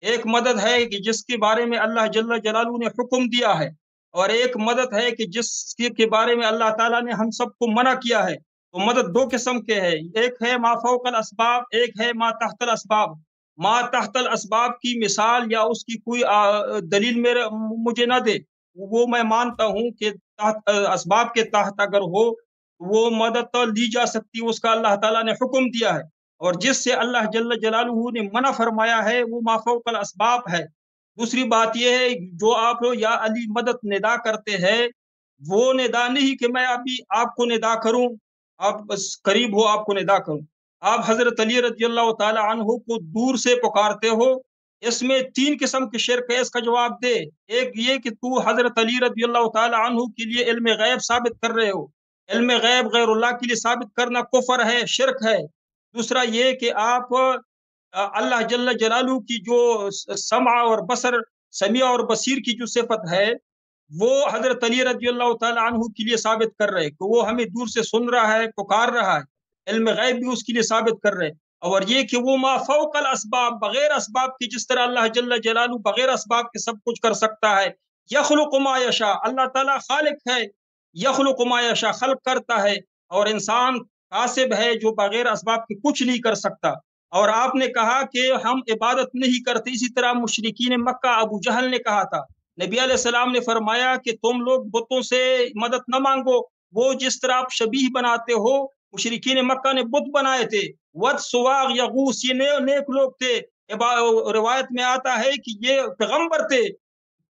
एक मदद है कि जिसके बारे में अल्लाह जल्ल जलालुहु ने हुक्म दिया है, और एक मदद है कि जिसके के बारे में अल्लाह ताला ने हम सबको मना किया है। तो मदद 2 किस्म के है, एक है मा फौकल असबाब, एक है मा तहतल असबाब। मा तहतल असबाब की मिसाल या उसकी कोई दलील मेरे मुझे ना दे, वो मैं मानता हूँ कि असबाब के तहत अगर हो वो मदद तो ली जा सकती है, उसका अल्लाह ताला ने हुक्म दिया है। और जिससे अल्लाह जल्ल जलालुहु ने मना फरमाया है वो मा फौकल असबाब है। दूसरी बात यह है, जो आप लोग या अली मदद निदा करते हैं, वो निदा नहीं कि मैं अभी आपको निदा करूं, आप बस करीब हो आपको निदा करूं। आप हजरत अली रज़ियल्लाहु ताला अन्हु को दूर से पुकारते हो। इसमें 3 किस्म के शिर्क है, इसका जवाब दे। एक ये कि तू हजरत अली रज़ियल्लाहु ताला अन्हु के लिए इल्म गैब साबित कर रहे हो। इल्म गैब गैरुल्लाह के लिए साबित करना कुफ्र है, शिर्क है। दूसरा ये कि आप अल्लाह जल्ल जलालू की जो समा और बसर, समिया और बसीर की जो सिफत है, वो हजरत अली रज़ियल्लाहु ताला अन्हु के लिए साबित कर रहे हैं कि वो हमें दूर से सुन रहा है, पुकार रहा है। इल्म गैब भी उसके लिए साबित कर रहे हैं। और ये कि वो मा फौकल असबाब, बगैर असबाब की, जिस तरह अल्लाह जल्ल जलालू बगैर असबाब के सब कुछ कर सकता है। यखलुकु मा यशा, अल्लाह ताला खालिक है। यखलुकु मा यशा, खल्क करता है। और इंसान कासिब है जो बगैर असबाब के कुछ नहीं कर सकता। और आपने कहा कि हम इबादत नहीं करते, इसी तरह मुशरिकीन मक्का अबू जहल ने कहा था। नबी अलैहिस्सलाम ने फरमाया कि तुम लोग बुतों से मदद न मांगो, वो जिस तरह आप शबीह बनाते हो। मुशरिकीन मक्का ने बुत बनाए थे, वद सुवाग यगूस, ये नेक लोग थे। रिवायत में आता है कि ये पैगंबर थे,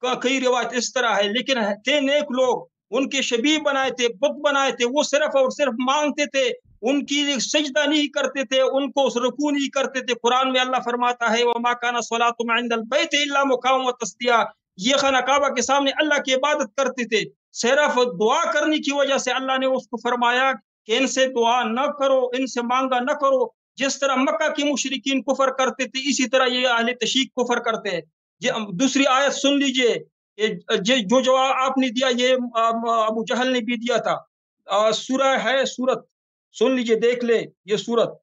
कई रिवायत इस तरह है, लेकिन थे नेक लोग। उनके शबीह बनाए थे, बुत बनाए थे, वो सिर्फ और सिर्फ मांगते थे, उनकी सजदा नहीं करते थे, उनको रुकू नहीं करते थे। कुरान में अल्लाह फरमाता है वमा काना सलातुहुम इंदल बैत इल्ला मुकाम व तस्दिया, ये खाना काबा के सामने अल्लाह की इबादत करते थे। सिर्फ दुआ करने की वजह से अल्लाह ने उसको फरमाया कि इनसे दुआ न करो, इनसे मांगा न करो। जिस तरह मक्का के मुशरिकीन कुफर करते थे, इसी तरह ये अहले तशीक कुफर करते हैं। दूसरी आयत सुन लीजिए, जो जवाब आपने दिया ये अबू जहल ने भी दिया था। सूरह है, सूरत सुन लीजिए, देख ले, ये सूरत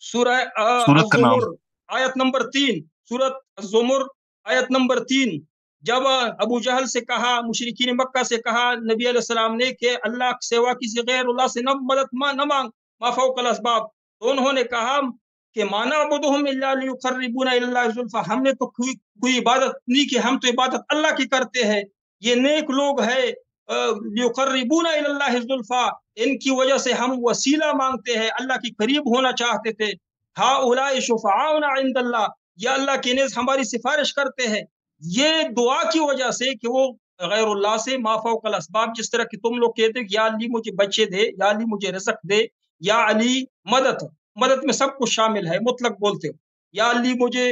सूरह सूरत का नाम अज़्ज़ुमर आयत नंबर 3, सूरत अज़्ज़ुमर आयत नंबर 3। जब अबू जहल से कहा, मुशरिकीन मक्का से कहा नबी अलैहिस्सलाम ने कि अल्लाह के सिवा किसी गैरुल्लाह से न मदद न मांग, मा फौकल असबाब, तो उन्होंने कहा कि माना अबुदुहुम इल्ला लियुक़र्रिबूना इलल्लाहि ज़ुल्फ़ा, हमने तो कोई इबादत नहीं की, हम तो इबादत अल्लाह की करते हैं। ये नेक लोग है, लियुक़र्रिबूना इलल्लाहि ज़ुल्फ़ा, इनकी वजह से हम वसीला मांगते हैं, अल्लाह के करीब होना चाहते थे। हाउलाई शुफ़ाउना इंदल्लाह, या अल्लाह के नेज़ हमारी सिफारिश करते हैं। ये दुआ की वजह से कि वो गैरुल्लाह से मा फौकल असबाब, जिस तरह कि तुम लोग कहते हो कि या अली मुझे बच्चे दे, या अली मुझे रिज़्क़ दे, या अली मदद, मदद में सब कुछ शामिल है, मुतलक बोलते हो। या अली मुझे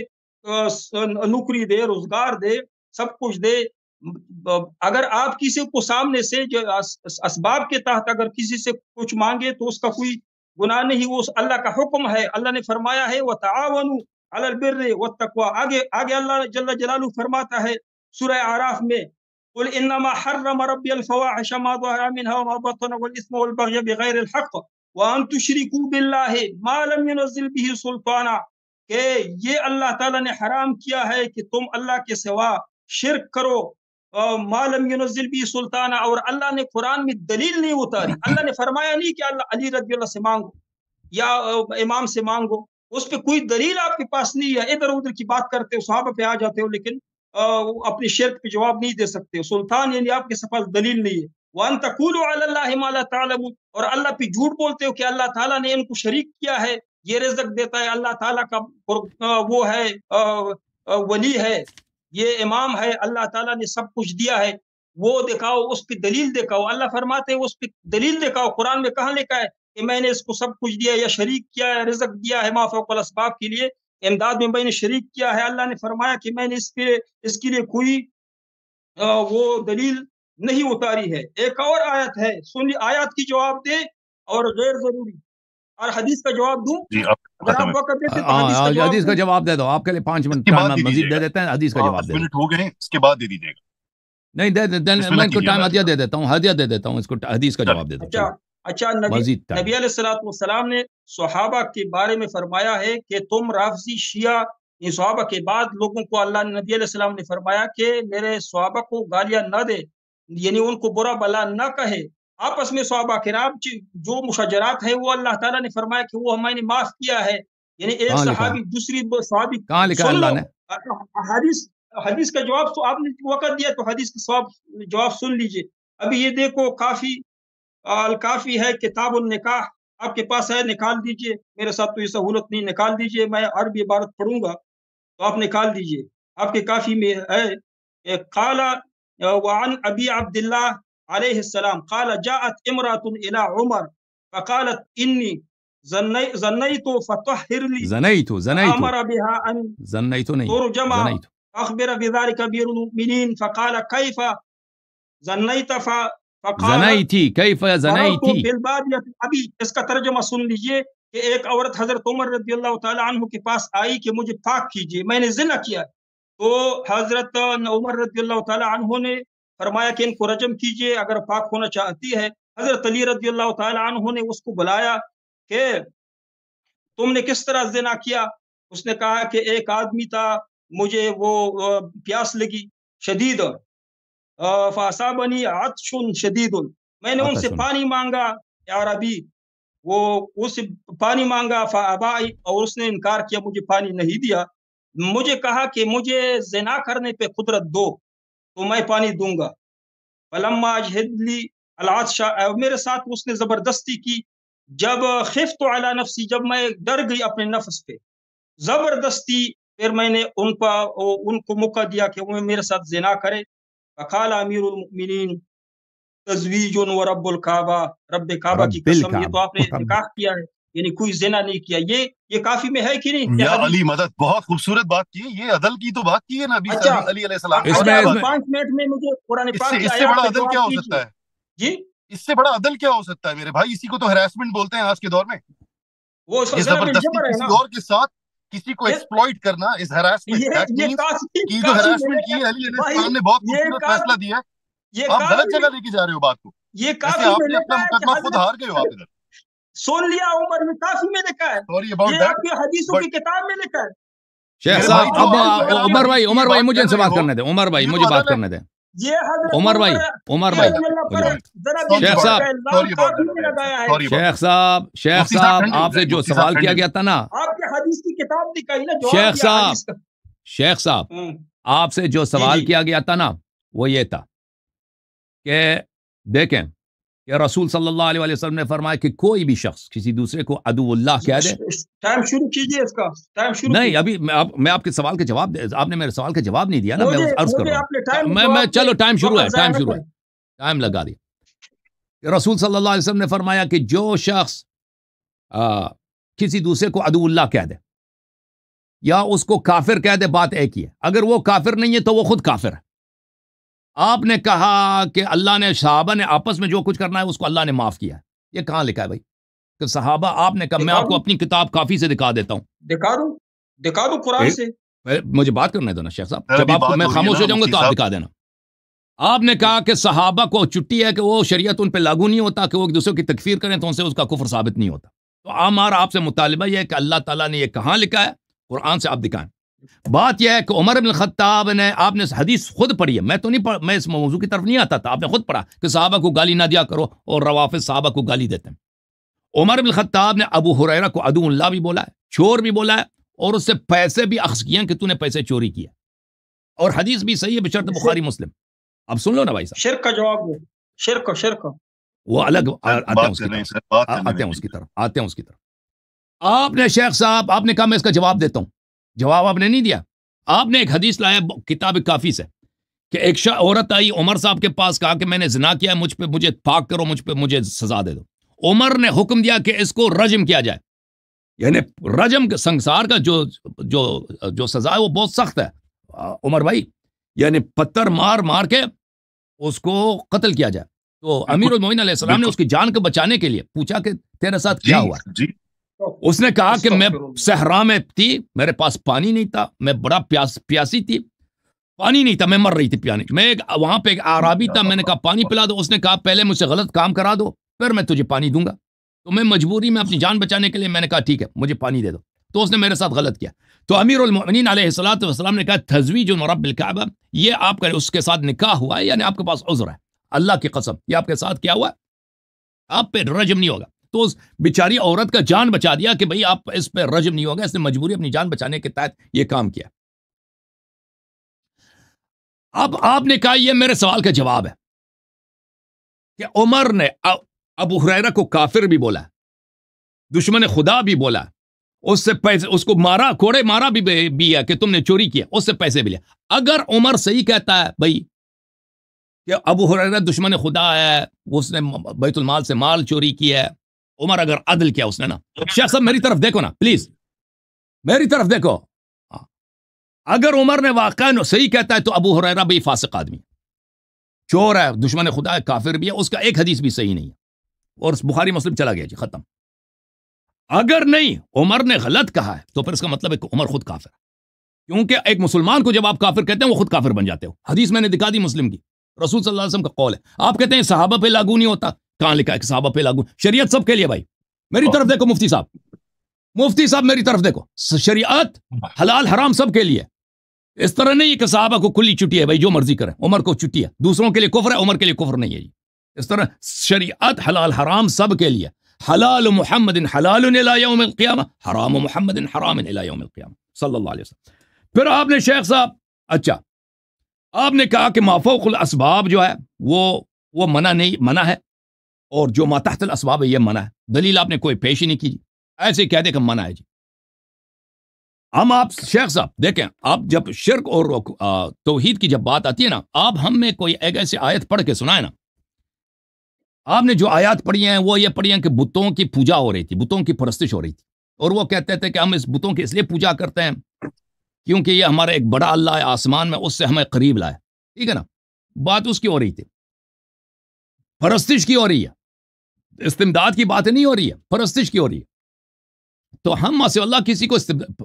नौकरी दे, रोजगार दे, सब कुछ दे। अगर आप किसी को सामने से जो असबाब के तहत अगर किसी से कुछ मांगे तो उसका कोई गुनाह नहीं, वो अल्लाह का हुक्म है। अल्लाह ने फरमाया है वतआवनु अलल बिर्रि वत्तक़वा। आगे आगे अल्लाह जल्ल जलालहू फरमाता है सूरह आराफ में, कुल इन्नमा हर्रम रब्बियल फवाहिश मा ज़हरा मिनहा व मा बतन वल इस्म वल बग़य बिग़ैरिल हक़ व अन तुशरिकू बिल्लाहि मा लम युनज़्ज़िल बिही सुल्ताना, कि ये अल्लाह ताला ने हराम किया है कि तुम अल्लाह के सिवा शिर्क करो, मालम युनज़्ज़िल बिही सुल्ताना, और अल्लाह ने कुरान में दलील नहीं उतारी। अल्लाह ने फरमाया नहीं कि अल्लाह अली रज़ियल्लाहु से मांगो या इमाम से मांगो, उस पे कोई दलील आपके पास नहीं है। इधर उधर की बात करते हो, सहाबा पे आ जाते हो, लेकिन अपनी शिर्क पे जवाब नहीं दे सकते हो। सुल्तान यानी आपके पास दलील नहीं है। वअन तक़ूलू अलल्लाहि मा ला तअलमून, और अल्लाह पे झूठ बोलते हो कि अल्लाह ताला ने इनको शरीक किया है, ये रिज़्क़ देता है, अल्लाह ताला का वो है वली है, ये इमाम है, अल्लाह ताला ने सब कुछ दिया है, वो दिखाओ, उस पे दलील दिखाओ। अल्लाह फरमाते हैं उस पे दलील दिखाओ। कुरान में कहाँ लिखा है कि मैंने इसको सब कुछ दिया या शरीक किया है, रिज़्क़ दिया है, मा फ़ौक़ल अस्बाब के लिए इमदाद में मैंने शरीक किया है। अल्लाह ने फरमाया कि मैंने इसके लिए कोई वो दलील नहीं उतारी है। एक और आयत है, सुन, आयत की जवाब दे और गैर जरूरी, और हदीस का जवाब दूं? जी, अब अगर खत्म आप है। वक्त देते तो हदीस का जवाब हदीस का दूं? जवाब दे दो, आपके लिए 5 मिनट इसके टाइम बाद आप दे मजीद दे दीजिएगा। देते हैं, हदीस का जवाब 10 दे दो। मिनट हो गए हैं, इसके बाद दे दीजिएगा। नहीं दे बिस्मिल्लाह मैं इनको कीजिए टाइम अल्लाह हदिया के दे नाम। देता हूँ, हदिया दे देता हूँ, इसको हदीस का चलिए। जवाब दे दो। अच्छा चलो अच्छा, नबी मजीद टाइम। नबी अलैहिस्सलाम ने सहाबा के बारे में फरमाया है कि तुम राफजी शिया, इन सहाबा के बाद लोगों को अल्लाह ने, नबी अलैहिस्सलाम ने फरमाया कि मेरे सहाबा को गालियां न दे, यानी उनको बुरा भला न कहे। आपस में सहाबा किराम जो मुशजरात है वो अल्लाह ताला ने फरमाया कि वो हमने माफ किया है, यानी एक कहाँ लिखा है? सहाबी दूसरी सहाबी। कहाँ लिखा है सुन अल्लाह लो, ने? हदीस हदीस का जवाब तो आपने वक्त दिया, तो हदीस का जवाब सुन लीजिए। अभी ये देखो, काफी अल काफी है, किताबुन निकाह आपके पास है, निकाल दीजिए। मेरे साथ तो ये सहूलत नहीं, निकाल दीजिए। मैं अरबी इबारत पढ़ूंगा तो आप निकाल दीजिए, आपके काफी में है। काला वान अबी अब्दुल्लाह अलैहिस्सलाम काला जाअत इमरातुन इला उमर फकालत इन्नी ज़न्नैतु फतहहिरली ज़नैतु फअमर बिहा अन ज़न्नैतु नहीं, तुरजमा ज़नैतु। अखबिर बिज़ालिका अमीरुल मुमिनीन फकाल कैफ ज़न्नैत फकाल ज़नैती कैफ मररतु ज़नैती। बिल बादियत। अभी इसका तर्जुमा सुन लीजिए कि एक औरत हजरत उमर रज़ियल्लाहु ताला अन्हु के पास आई कि मुझे पाक कीजिए, मैंने ज़िना किया। तो हजरत उमर रज़ियल्लाहु ताला अन्हु ने फरमाया कि इनको रजम कीजिए अगर पाक होना चाहती है। हजरत अली रज़ियल्लाहु ताला अन्हु ने उसको बुलाया कि तुमने किस तरह ज़िना किया? उसने कहा कि एक आदमी था, मुझे वो प्यास लगी शदीद, फ़असाबनी अत्शुन शदीदुन, मैंने उनसे अतशुन। पानी माँगा या रबी, वो उससे पानी माँगा फ़अबाई, और उसने इनकार किया, मुझे पानी नहीं दिया। मुझे कहा कि मुझे ज़िना करने पे कुदरत दो, तो मैं पानी दूँगा। फलम्मा अजहदली अल-अत्शा, मेरे साथ उसने ज़बरदस्ती की। जब खिफ़्तु अला नफ़्सी, जब मैं डर गई अपने नफ्स पे, ज़बरदस्ती फिर मैंने उनको मौका दिया कि वो मेरे साथ ज़िना करे। फ़क़ाल अमीरुल मुमिनीन तज़वीजुन व रब्बुल काबा, रब्बे काबा की रब्बिल कसम, ये तो काबा, आपने रब। निकाह किया है, यानी कोई ज़िना नहीं किया। ये काफ़ी में है कि नहीं ये या हदीस? अली मदद, बहुत खूबसूरत बात की है। ये अदल की तो बात की है ना अभी अच्छा, अली अलैहिस्सलाम की, और इसमें क्या अच्छा, बात है? 5 मिनट में मुझे कुरान पाक इससे की इससे आयत बड़ा का अदल क्या जवाब हो दीजिए। सकता है? जी, इससे बड़ा अदल क्या हो सकता है मेरे भाई? इसी को तो हैरेसमेंट बोलते हैं आज के दौर में। वो ये ज़िना बिल जबरदस्ती जबर है किसी ना। और के साथ किसी को ये एक्सप्लॉइट करना इज हैरेसमेंट। दैट ये मींस काफ़ी कि जो काफ़ी हैरेसमेंट की में है अली भाई, अलैहिस्सलाम ने बहुत ये खूबसूरत फैसला काफ़ी दिया है। ये आप गलत काफ़ी में जगह लेके जा रहे हो बात को। ये जैसे काफ़ी में आपने अपना लिखा है कि मुकदमा खुद हार गए हो आप हज़रत, इधर। सुन लिया उमर में काफ़ी में लिखा है, सॉरी अबाउट ये दैट, आपकी हदीसों की बट किताब में लिखा है। शेख मेरे ये भाई साहब, जो अब अदल आप अगर आप उमर हदीस भाई, की उमर भाई बात मुझे कर इनसे रहे बात हो, करने दे। उमर भाई ये मुझे तो बात अदल है। करने दे। ये हज़रत उमर भाई, उमर उमर ये भाई अल्लाह मुझे पर बात। ज़रा भी सॉरी शेख अबाउट जबर साहब, का दैट, इल्ज़ाम सॉरी अबाउट काफ़ी में दैट, लगाया है। Sorry about that. Sheikh Mufti साहब साहब, ठंडे हो आपसे जाए, जो मुफ्ती साहब सवाल किया ठंडे हो गया जाए। था ना, आपके हदीस की किताब दिखाई ना, जवाब शेख दिया साहब, हदीस का। शेख साहब, आपसे जो जी सवाल जी, किया गया था ना, वो ये था कि देखें कि रसूल सल्लल्लाहु अलैहि वसल्लम ने फरमाया कि कोई भी शख्स किसी दूसरे को अदुवुल्लाह कह दे। टाइम शुरू कीजिए, इसका टाइम शुरू नहीं, कीजिए। अभी मैं आपके सवाल के जवाब आपने मेरे सवाल का जवाब नहीं दिया ना, मैं मुझे अर्ज कर मुझे रहा आपने हूँ। टाइम मैं जवाब पे चलो टाइम शुरू है, वक्त ज़ाया टाइम न शुरू है, करें। टाइम लगा दिया। रसूल सल्लल्लाहु अलैहि वसल्लम ने फरमाया कि जो शख्स किसी दूसरे को अदुवुल्लाह कह दे या उसको काफिर कह दे, बात एक ही है। अगर वो काफिर नहीं है तो वो खुद काफिर है। आपने कहा कि अल्लाह ने, सहाबा ने आपस में जो कुछ करना है उसको अल्लाह ने माफ किया है। ये कहां लिखा है भाई? کہ صحابہ آپ نے کہا میں آپ کو اپنی کتاب کافی سے دکھا دیتا ہوں. دکھا دوں قرآن سے. مجھے بات کرنے دو نا شیخ صاحب, جب آپ کو میں خاموش ہو جاؤں گا تو آپ دکھا دینا. آپ نے کہا کہ صحابہ کو چھٹی ہے کہ وہ شریعت ان پہ لاگو نہیں ہوتا, کہ وہ ایک دوسرے کی تکفیر کریں تو ان سے اس کا کفر ثابت نہیں ہوتا. تو ہمارا آپ سے مطالبہ یہ ہے کہ اللہ تعالیٰ نے یہ کہاں لکھا ہے, قرآن سے آپ دکھائیں. بات یہ ہے کہ عمر بن الخطاب نے, آپ نے حدیث خود پڑھی ہے, میں تو نہیں میں اس موضوع کی طرف نہیں آتا تھا, آپ نے خود پڑھا کہ صحابہ کو گالی نہ دیا کرو, اور روافض صحابہ کو گالی دیتے ہیں. عمر بن الخطاب نے ابو ہریرہ کو عدو اللہ بھی بولا ہے, چور بھی بولا ہے, اور اس سے پیسے بھی اخذ کیے کہ تو نے پیسے چوری کیا, اور حدیث بھی صحیح ہے بشرط بخاری مسلم. اب سن لو نا بھائی صاحب, شرک کا جواب دو. شرک وہ الگ آتے ہیں اس کی طرف. آپ نے شیخ صاحب, آپ نے کہا میں اس کا جواب دیتا ہوں, جواب آپ نے نہیں دیا. آپ نے ایک حدیث لایا کتاب کافی سے کہ ایک عورت آئی عمر صاحب کے پاس, کہا کہ میں نے زنا کیا, مجھے پاک کرو, مجھے سزا دے دو. عمر نے حکم دیا کہ اس کو رجم کیا جائے, یعنی رجم سنسار کا جو سزا ہے وہ بہت سخت ہے عمر بھائی, یعنی پتھر مار کے اس کو قتل کیا جائے. تو امیر المومنین علیہ السلام نے اس کی جان کو بچانے کے لیے پوچھا کہ تیرے ساتھ کیا ہوا. اس نے کہا کہ میں صحرا میں تھی, میرے پاس پانی نہیں تھا, میں بڑا پیاسی تھی, پانی نہیں تھا, میں مر رہی تھی میں وہاں پہ ایک اعرابی تھا, میں نے کہا پانی پلا دو. اس نے کہا پہلے مجھ سے غلط کام کرا دو, پھر میں تجھے پانی دوں گا. تو میں مجبوری میں اپنی جان بچانے کے لیے میں نے کہا ٹھیک ہے مجھے پانی دے دو. تو اس نے میرے ساتھ غلط کیا. تو امیر المؤمنین علیہ الصلوۃ والسلام نے کہا تزویج رب الکعبہ, یہ آپ کا اس کے ساتھ نکاح ہوا ہے, یعنی آپ کے پاس عذر ہے, اللہ کی قسم یہ آپ کے ساتھ کیا ہوا ہے, آپ پہ رجم نہیں ہوگا. تو اس بیچاری عورت کا جان بچا دیا کہ بھئی آپ اس پہ رجم نہیں ہوگا, اس نے مجبوری اپنی جان بچانے کے تحت یہ کام کیا. اب آپ نے کہا یہ میرے سوال کا جواب ہے کہ عمر نے ابو ہریرہ کو کافر بھی بولا, دشمن خدا بھی بولا, اس سے پیسے, اس کو کوڑے مارا بھی ہے کہ تم نے چوری کیا, اس سے پیسے بھی لیا. اگر عمر صحیح کہتا ہے بھائی کہ ابو ہریرہ دشمن خدا ہے, اس نے بیت المال سے مال چوری کیا ہے, عمر اگر عدل کیا اس نے نا, شیخ صاحب میری طرف دیکھو نا پلیز, میری طرف دیکھو. اگر عمر نے واقعا صحیح کہتا ہے تو ابو ہریرہ بھی فاسق آدمی, چور ہے, دشمن خدا ہے, کافر بھی ہے, اس کا ایک حدیث بھی صحیح نہیں ہے, اور بخاری مسلم چلا گیا جی, ختم. اگر نہیں عمر نے غلط کہا ہے تو پھر اس کا مطلب ہے کہ عمر خود کافر ہے, کیونکہ ایک مسلمان کو جب آپ کافر کہتے ہیں وہ خود کافر بن جاتے ہو. حدیث میں نے دکھا دی مسلم کی, رسول صلی اللہ علیہ وسلم کا قول ہے. آپ کہتے ہیں صحابہ پہ لاگو نہیں ہوتا, کہاں لکھا ہے کہ صحابہ پہ لاگو؟ شریعت سب کے لیے بھائی. میری طرف دیکھو مفتی صاحب میری طرف دیکھو, شریعت حلال حرام سب کے لیے. اس طرح نہیں ہے کہ صحابہ کو کھلی چھٹی ہے بھائی جو مرضی کریں, عمر کو چھٹی ہے, دوسروں کے لیے کفر ہے, عمر کے لیے کفر نہیں ہے جی. اس طرح شریعت حلال حرام سب کے لیے. حلال محمد حلال الی یوم القیامہ, حرام محمد حرام الی یوم القیامہ صلی اللہ علیہ وسلم. پھر آپ نے شیخ صاحب, اچھا آپ نے کہا کہ ما فوق الاسباب جو ہے وہ منع ہے, اور جو ما تحت الاسباب ہے یہ منع ہے. دلیل آپ نے کوئی پیش ہی نہیں کی, ایسے کہہ دے کہ منع ہے جی. ہم آپ شیخ صاحب دیکھیں, آپ جب شرک اور توحید کی جب بات آتی ہے نا, آپ ہم میں کوئی ایک ایسی آیت پڑھ کے سنائے نا. آپ نے جو آیات پڑھی ہیں وہ یہ پڑھی ہیں کہ بتوں کی پوجا ہو رہی تھی, بتوں کی پرستش ہو رہی تھی, اور وہ کہتے تھے کہ ہم اس بتوں کی اس لیے پوجا کرتے ہیں کیونکہ یہ ہمارا ایک بڑا اللہ ہے آسمان میں, اس سے ہمیں قریب لائے. ٹھیک ہے نا, بات اس کی ہو رہی تھی, پرستش کی ہو رہی ہے, استمداد کی بات نہیں ہو رہی ہے, پرستش کی ہو رہی ہے. تو ہم ماسو اللہ کسی کو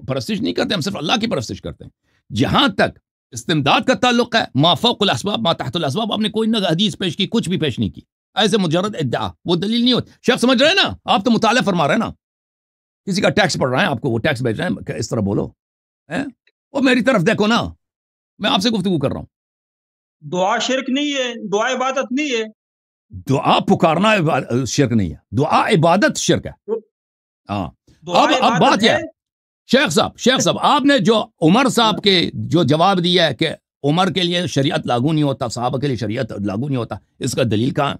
پرستش نہیں کرتے, ہم صرف اللہ کی پرستش کرتے ہیں. جہاں تک استمداد کا تعلق ہے, ما فوق الاسباب ما تحت الاسباب, آپ نے کوئی نہ حدیث پیش کی, کچھ بھی پیش نہیں کی, ایسے مجرد ادعا, وہ دلیل نہیں ہوتی. شیخ سمجھ رہے ہیں نا, آپ تو مطالعہ فرما رہے ہیں نا, کسی کا ٹیکس پڑھ رہے ہیں, آپ کو وہ ٹیکس بھیج رہے ہیں کہ اس طرح بولو. وہ میری طرف دیکھو نا, میں آپ سے گفتگو کر رہا ہوں. دعا شرک نہیں ہے, دعا عبادت نہیں ہے. دعا پکارنا شرک نہیں ہے, دعا عبادت شرک ہے. ہاں, اب بات یہ ہے شیخ صاحب آپ نے جو عمر صاحب کے جو جواب دیا ہے کہ عمر کے لیے شریعت لاگو نہیں ہوتا, صحابہ کے لیے شریعت لاگو نہیں ہوتا, اس کا دلیل کہاں؟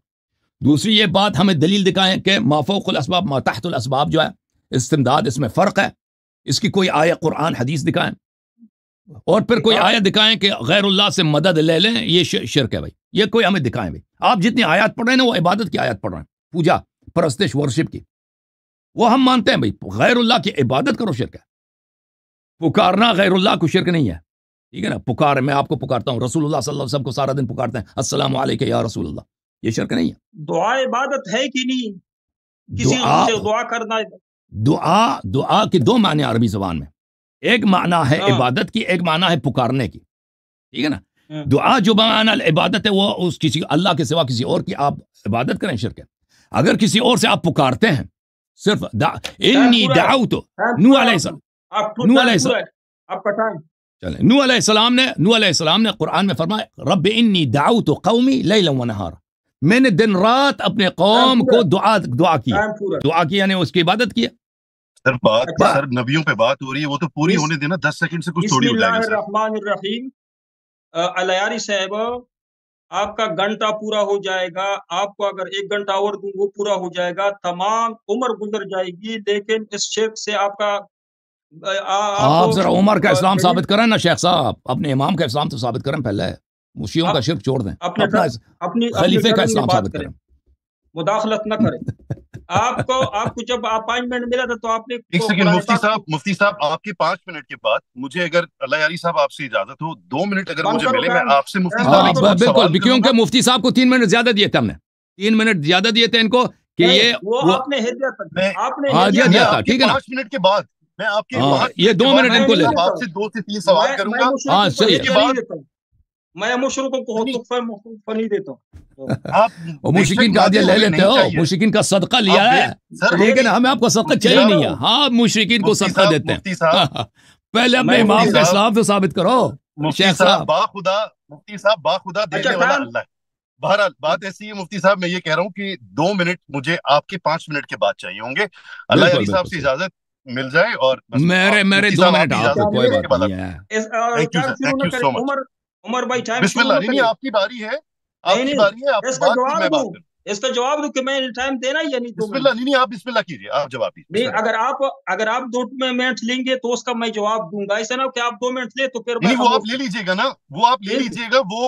دوسری یہ بات ہمیں دلیل دکھائیں کہ ما فوق الاسباب ما تحت الاسباب جو ہے استمداد, اس میں فرق ہے, اس کی کوئی آیت قرآن حدیث دکھائیں, اور پھر کوئی آیت دکھائیں کہ غیر اللہ سے مدد لے لیں, یہ شرک ہے بھائی. یہ کوئی ہمیں دکھائیں بھائی. آپ جتنی آیات پڑھ رہے ہیں نا وہ عبادت کی آیات پڑھ رہے ہیں, پوجا پرستش ورشپ کی, وہ ہم مانتے ہیں بھائی. غیر اللہ کی عبادت کرو شرک ہے, پکارنا غیر اللہ کو شرک نہیں ہے. ٹھیک ہے نا, میں آپ کو پکارتا ہوں, رسول اللہ صلی اللہ علیہ وسلم کو سارا دن پکارتے ہیں السلام علیکم یا رسول اللہ, یہ شرک نہیں ہے. دعا عبادت ہے کہ نہیں؟ किसी से दुआ करना। दुआ के दो माने अरबी जबान में, एक माना है इबादत की, एक माना है पुकारने की, ठीक है ना। दुआ जो माना इबादत है वो उस किसी अल्लाह के सिवा किसी और की आप इबादत करें, शिरक है। अगर किसी और से आप पुकारते हैं सिर्फ इन्नी दाऊतो नूह अलैहिस्सलाम आपका टाइम चले, नूह अलैहिस्सलाम ने कुरान में फरमाया रब इन्नी दाऊतो कौमी लैलन व नहारा, मैंने दिन रात अपने कौम को दुआ की यानी उसकी इबादत किया। सर नबियों पे बात हो रही है, वो तो पूरी होने देना, 10 सेकंड से कुछ थोड़ी हो जाएगा। बिस्मिल्लाहिर्रहमानिर्रहीम। अलयारी साहब आपका घंटा पूरा हो जाएगा, आपको अगर 1 घंटा और दूं वो पूरा हो जाएगा, तमाम उम्र गुजर जाएगी, लेकिन इस शिर्क से आपका आप जरा उमर का इस्लाम साबित करें ना शेख साहब, अपने इमाम का इस्लाम तो साबित करें पहले, मुशियों का शिर्क छोड़ दें, अपने खलीफे का इस्लाम साबित करें, मुदाखलत न करें। आपको जब अपॉइंटमेंट मिला था तो आपने 1 सेकंड मुफ्ती साहब आपके 5 मिनट के बाद मुझे, अगर अल्लाह यारी साहब आपसे इजाजत हो 2 मिनट अगर मुझे मिले, मैं आपसे मुफ्ती साहब बिल्कुल, क्योंकि मुफ्ती साहब को 3 मिनट ज्यादा दिए थे हमने, 3 मिनट ज्यादा दिए थे इनको कि ये वो आपने हिदायत दिया था, ठीक है ना। 5 मिनट के बाद मैं आपके ये 2 मिनट इनको ले आपसे 2 से 3 सवाल करूंगा। हाँ सही है, मैं मुशरिकों को तुहफा नहीं देता हूँ। आप मुशरिकीन का हदिया ले लेते हो, मुशरिकीन का सदका लिया है, लेकिन हमें आपको सदका चाहिए नहीं है। हाँ मुशरिकीन को सदका देते हैं। पहले अपने इमाम का इस्लाम तो साबित करो शेख साहब। मुफ्ती साहब बाखुदा देने वाला अल्लाह है। बहरहाल बात ऐसी है मुफ्ती साहब, मैं ये कह रहा हूँ कि 2 मिनट मुझे आपके 5 मिनट के बाद चाहिए होंगे, अल्लाह यारी साहब से इजाजत मिल जाए और मेरे 2 मिनट आपको कोई बात नहीं है। Thank you so much. Umar भाई टाइम बिस्मिल्लाह, नहीं आपकी बारी है, आपकी बारी है, आपकी बात पे मैं बात करूं। इसका जवाब दो कि मैं टाइम देना या नहीं। बिस्मिल्लाह, नहीं आप बिस्मिल्लाह कीजिए, आप जवाब दीजिए। नहीं, अगर आप 2 मिनट लेंगे तो उसका मैं जवाब दूंगा, ऐसा ना कि आप 2 मिनट ले तो फिर नहीं, वो आप ले लीजिएगा ना, वो आप ले लीजिएगा, वो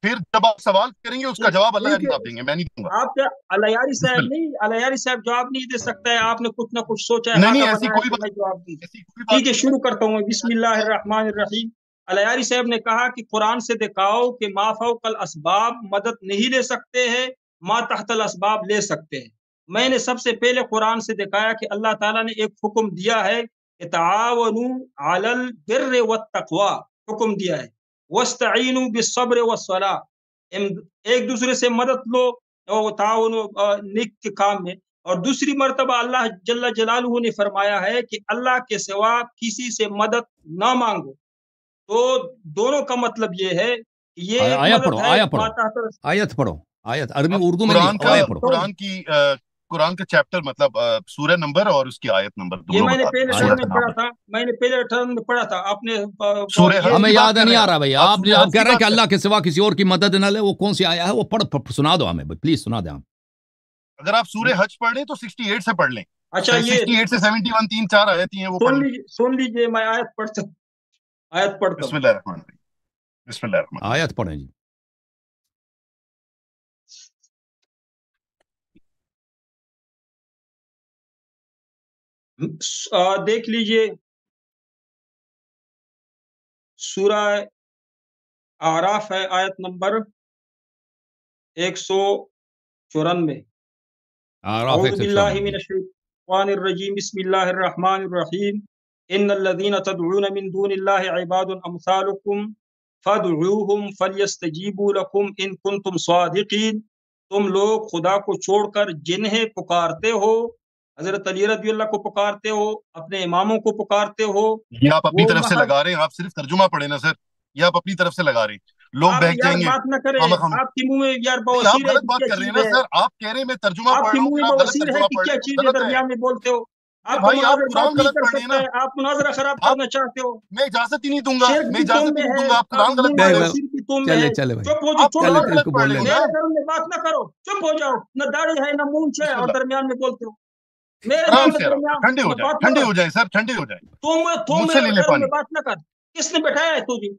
फिर जब आप सवाल करेंगे उसका जवाब अल्लाह यारी साहब देंगे, मैं नहीं दूंगा। आप क्या अल्लाह यारी साहब नहीं, अल्लाह यारी साहब जवाब नहीं दे सकता है, आपने कुछ ना कुछ सोचा है। नहीं ऐसी कोई बात, जवाब दूंगा। ठीक है, शुरू करता हूँ। बिस्मिल्लाहिर्रहमानिर्रहीम। अलयारी साहब ने कहा कि कुरान से दिखाओ कि मा फौकल असबाब मदद नहीं ले सकते हैं, मा तहतल असबाब ले सकते हैं। मैंने सबसे पहले कुरान से दिखाया कि अल्लाह ताला ने एक हुक्म दिया है कि तावनु अलल बिर्र वत्तक़वा, हुक्म दिया है वस्तईनु बिस्सब्र वस्सलाह, एक दूसरे से मदद लो और तावनु नेक के काम में। और दूसरी मर्तबा अल्लाह जल्ल जलालुहु ने फरमाया है कि अल्लाह के सिवा किसी से मदद ना मांगो। तो दोनों का मतलब ये है कि ये आयत पढ़ो, आयत अरबी उर्दू में कुरान का चैप्टर मतलब सूरह नंबर और उसकी आयत नंबर दोनों। ये मैंने पहले टर्म में पढ़ा था, आपने हमें याद नहीं आ रहा भैया। आप कह रहे हैं कि अल्लाह के सिवा किसी और की मदद न ले, वो कौन सी आया है वो पढ़ सुना दो हमें, प्लीज सुना दे। अगर आप सूरह हज पढ़ लें तो 68 से पढ़ लें। अच्छा, ये 68 से 71 3-4 आयत हैं, वो सुन लीजिए, मैं आयत पढ़ता हूं। बिस्मिल्लाह आयत पढ़ें जी। देख लीजिए, सूरह आराफ है, आयत नंबर 194। अऊज़ु बिल्लाहि मिनश शैतानिर रजीम, बिस्मिल्लाहिर रहमानिर रहीम। इन्नल्लज़ीना तदऊना मिन दूनिल्लाहि इबादुन अमसालुकुम फदऊहुम फलयस्तजीबू लकुम इन कुंतुम सादिकीन। तुम लोग खुदा को छोड़कर जिन्हें पुकारते हो, हजरत अली रज़ियल्लाहु को पुकारते हो, अपने इमामों को पुकारते हो, ये आप अपनी तरफ से लगा रहे हैं। आप सिर्फ तर्जुमा पढ़े ना सर, ये आप अपनी तरफ से लगा रहे हैं, लोग बहक जाएंगे। बात न करें, आपके मुंह में यार बवासीर है, गलत बात कर रहे हैं ना सर। आप कह रहे हैं मैं तर्जुमा पढ़ रहा हूं, आप गलत तर्जुमा पढ़ रहे हैं, क्या चीज दरमियान में बोलते हो आप। भाई आप कुरान गलत पढ़ रहे हैं ना, आप मुनाजरा खराब करना चाहते हो, मैं इजाजत ही नहीं दूंगा, मैं इजाजत नहीं दूंगा। आप कुरान गलत पढ़ रहे हैं। चले भाई, चुप हो जाओ, चुप बात ना करो, चुप हो जाओ। न दाढ़ी है न मूंछ है और दरमियान में बोलते हो। ठंडे हो जाए सर, ठंडे हो जाए। तुम में बात ना कर, किसने बैठाया है तुझे?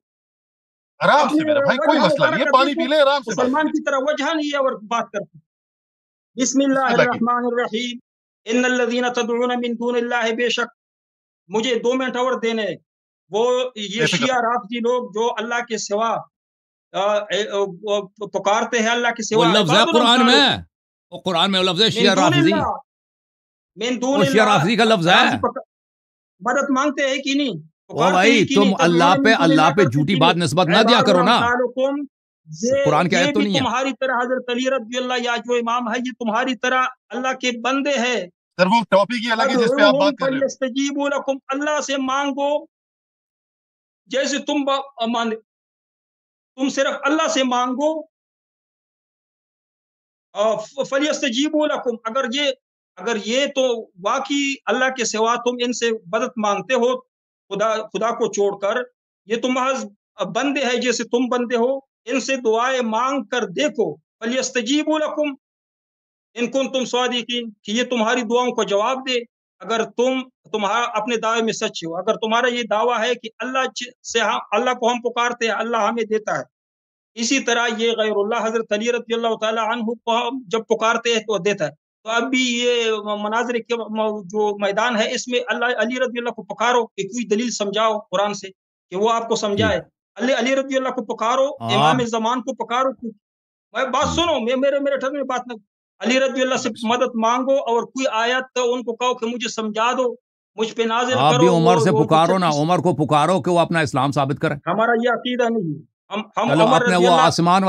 आराम से मेरा भाई, कोई मसला नहीं है, पानी पी ले आराम से। मुसलमान की तरह वजह नहीं है और बात करते। बिस्मिल्लाहिर्रहमानिर्रहीम। इन्नल्लज़ीना तदऊना मिन दूनिल्लाहि, बेशक मुझे 2 मिनट और देने, वो ये शिया राफजी लोग जो अल्लाह के सिवा पुकारते हैं, अल्लाह के सिवा। लफ्ज़ है कुरान में, वो कुरान में लफ्ज़ है शिया राफजी। من दून وہ शराफी का लफ्ज है। मदद मांगते हैं कि नहीं? ओ भाई तुम अल्लाह पे झूठी बात निस्बत ना दिया करो ना, कुरान की ये आयत तो भी नहीं है। तुम्हारी तरह हजरत अली रज़ी अल्लाह या जो इमाम है, ये तुम्हारी तरह अल्लाह के बंदे हैं। सर वो टॉपिक ही अलग है जिस पे आप बात कर रहे हो। फलयस्तजीबू लकुम, अल्लाह से मांगो जैसे तुम सिर्फ अल्लाह से मांगो। फलयस्तजीबू लकुम, अगर ये तो वाकई अल्लाह के सिवा तुम इनसे मदद मांगते हो खुदा को छोड़कर, ये तो महज बंदे हैं जैसे तुम बंदे हो, इनसे दुआएं मांग कर देखो। फलयस्तजीबू लकुम इन कुंतुम सादिकीन, कि ये तुम्हारी दुआओं को जवाब दे अगर तुम्हारा अपने दावे में सच हो। अगर तुम्हारा ये दावा है कि अल्लाह को हम पुकारते हैं, अल्लाह हमें देता है, इसी तरह ये गैरुल्लाह हजरत अली रज़ियल्लाहु ताला अन्हु को हम जब पुकारते हैं तो देता है। तो अब भी ये मनाज़िर के जो मैदान है, इसमें अली रज़ियल्लाहु को पुकारो कि कोई दलील समझाओ कुरान से कि वो आपको समझाए। अली रज़ियल्लाहु को पुकारो, इमाम ज़मान को पुकारो। मैं बात सुनो, मेरे ठहर में बात न, अली रज़ियल्लाहु से मदद मांगो और कोई आयत तो उनको कहो कि मुझे समझा दो, मुझ पे नाज़िल करो। आप भी उमर से पुकारो ना, उमर को पुकारो कि वो अपना इस्लाम साबित करें। हमारा ये अकीदा नहीं है। हम चलो अपने वो आसमान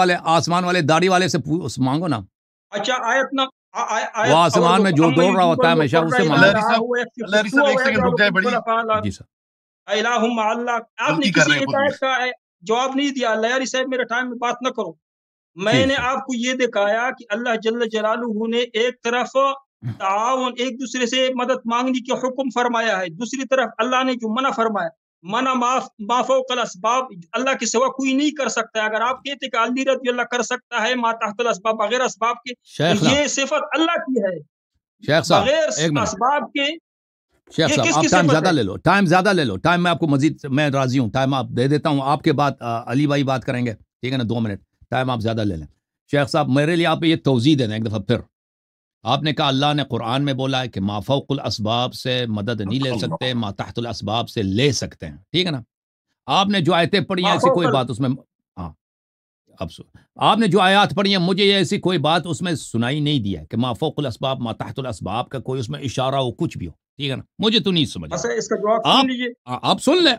वाले दाढ़ी वाले से मांगो ना। अच्छा आयत ना, वो आसमान में जो दौड़ रहा होता है हमेशा उससे मांगो। जी सर। आपने किसी एक आयत का जवाब नहीं दिया। लयारी साहब मेरे टाइम में बात न करो। मैंने आपको ये दिखाया कि अल्लाह जल्ल जलालुहु ने एक तरफ ताउन, एक दूसरे से मदद मांगने की हुक्म फरमाया है, दूसरी तरफ अल्लाह ने जो मना फरमाया, मना माफौकल असबाब, अल्लाह के सिवा कोई नहीं कर सकता है। अगर आप कहते कि अली रज़ी अल्लाह कर सकता है मा तहतल असबाब बगैर असबाब के, तो ये सिफत अल्लाह की है बगैर असबाब के। शेख साहब आप टाइम ज्यादा ले लो, टाइम मैं आपको मजीद, मैं राजी हूँ, टाइम आप दे देता हूँ। आपके बाद अली भाई बात करेंगे, ठीक है ना, 2 मिनट टाइम आप ज्यादा ले लें। शेख साहब मेरे लिए आप ये तौज़ी देना एक दफ़ा फिर। आपने कहा अल्लाह ने कुरान में बोला है कि मा फौकुल असबाब से मदद नहीं ले सकते, मा तहतुल असबाब से ले सकते हैं, ठीक है ना। आपने जो आयतें पढ़ी हैं ऐसी कोई बात उसमें, हाँ अब आपने जो आयत पढ़ी हैं मुझे ऐसी कोई बात उसमें सुनाई नहीं दिया कि मा फौकुल असबाब मा तहतुल असबाब का कोई उसमें इशारा हो, कुछ भी हो, ठीक है ना। मुझे तो नहीं समझ। इसका जवाब सुन लीजिए।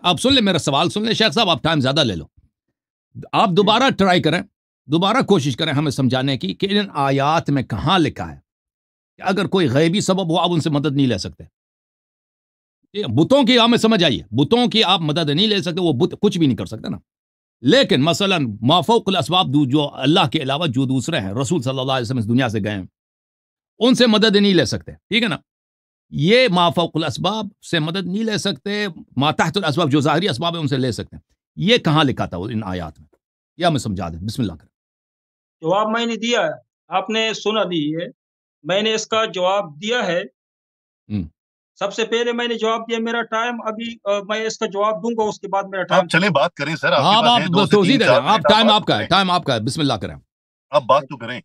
आप सुन ले मेरा सवाल सुन ले शेख साहब, आप टाइम ज्यादा ले लो। आप दोबारा ट्राई करें, दोबारा कोशिश करें हमें समझाने की कि इन आयात में कहाँ लिखा है कि अगर कोई गैबी सबब हो आप उनसे मदद नहीं ले सकते। बुतों की हमें समझ आइए, बुतों की आप मदद नहीं ले सकते, वो बुत कुछ भी नहीं कर सकते ना। लेकिन मसलन माफौकुल असबाब जो अल्लाह के अलावा जो दूसरे हैं, रसूल सल्लल्लाहु अलैहि वसल्लम इस दुनिया से गए हैं, उनसे मदद नहीं ले सकते, ठीक है ना। ये माफौकुल असबाब से मदद नहीं ले सकते, मातहतुल असबाब जो ज़ाहिरी असबाब है उनसे ले सकते हैं। ये कहाँ लिखा था इन आयात में, या हमें समझा दें। बिस्मिल्लाह करें। जवाब मैंने दिया है, आपने सुना नहीं है, मैंने इसका जवाब दिया है। सबसे पहले मैंने जवाब दिया। मेरा टाइम अभी मैं इसका जवाब दूंगा, उसके बाद मेरा टाइम। आप चले बात करें सर, आप तौज़ीह दे रहे हैं, आप टाइम आपका है, बिस्मिल्लाह करें, आप बात तो करें।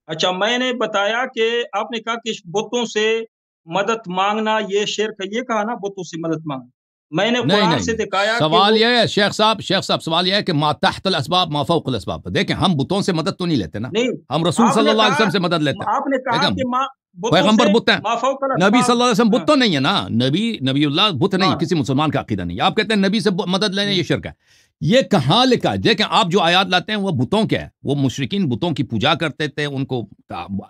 अच्छा मैंने बताया कि आपने कहा कि बुतों से मदद मांगना ये शिर्क है, ये कहा ना, बुतों से मदद मांगना। मैंने कुरान से दिखाया। सवाल यह है शेख साहब सवाल यह है कि मा तहतल असबाब मा फौकल असबाब। देखें हम बुतों से मदद तो नहीं लेते ना, हम रसूल सल्लल्लाहु अलैहि वसल्लम से मदद लेते हैं। आपने कहा कि पैगंबर बुत हैं, नबी सल्लल्लाहु अलैहि वसल्लम बुत तो नहीं है ना, नबीउल्लाह बुत नहीं, किसी मुसलमान का अकीदा नहीं। आप कहते हैं नबी से मदद लेने ये शिर्क है, ये कहाँ लिखा है? देखें आप जो आयात लाते हैं वो बुतों के है, वो मुशरिकीन बुतों की पूजा करते थे, उनको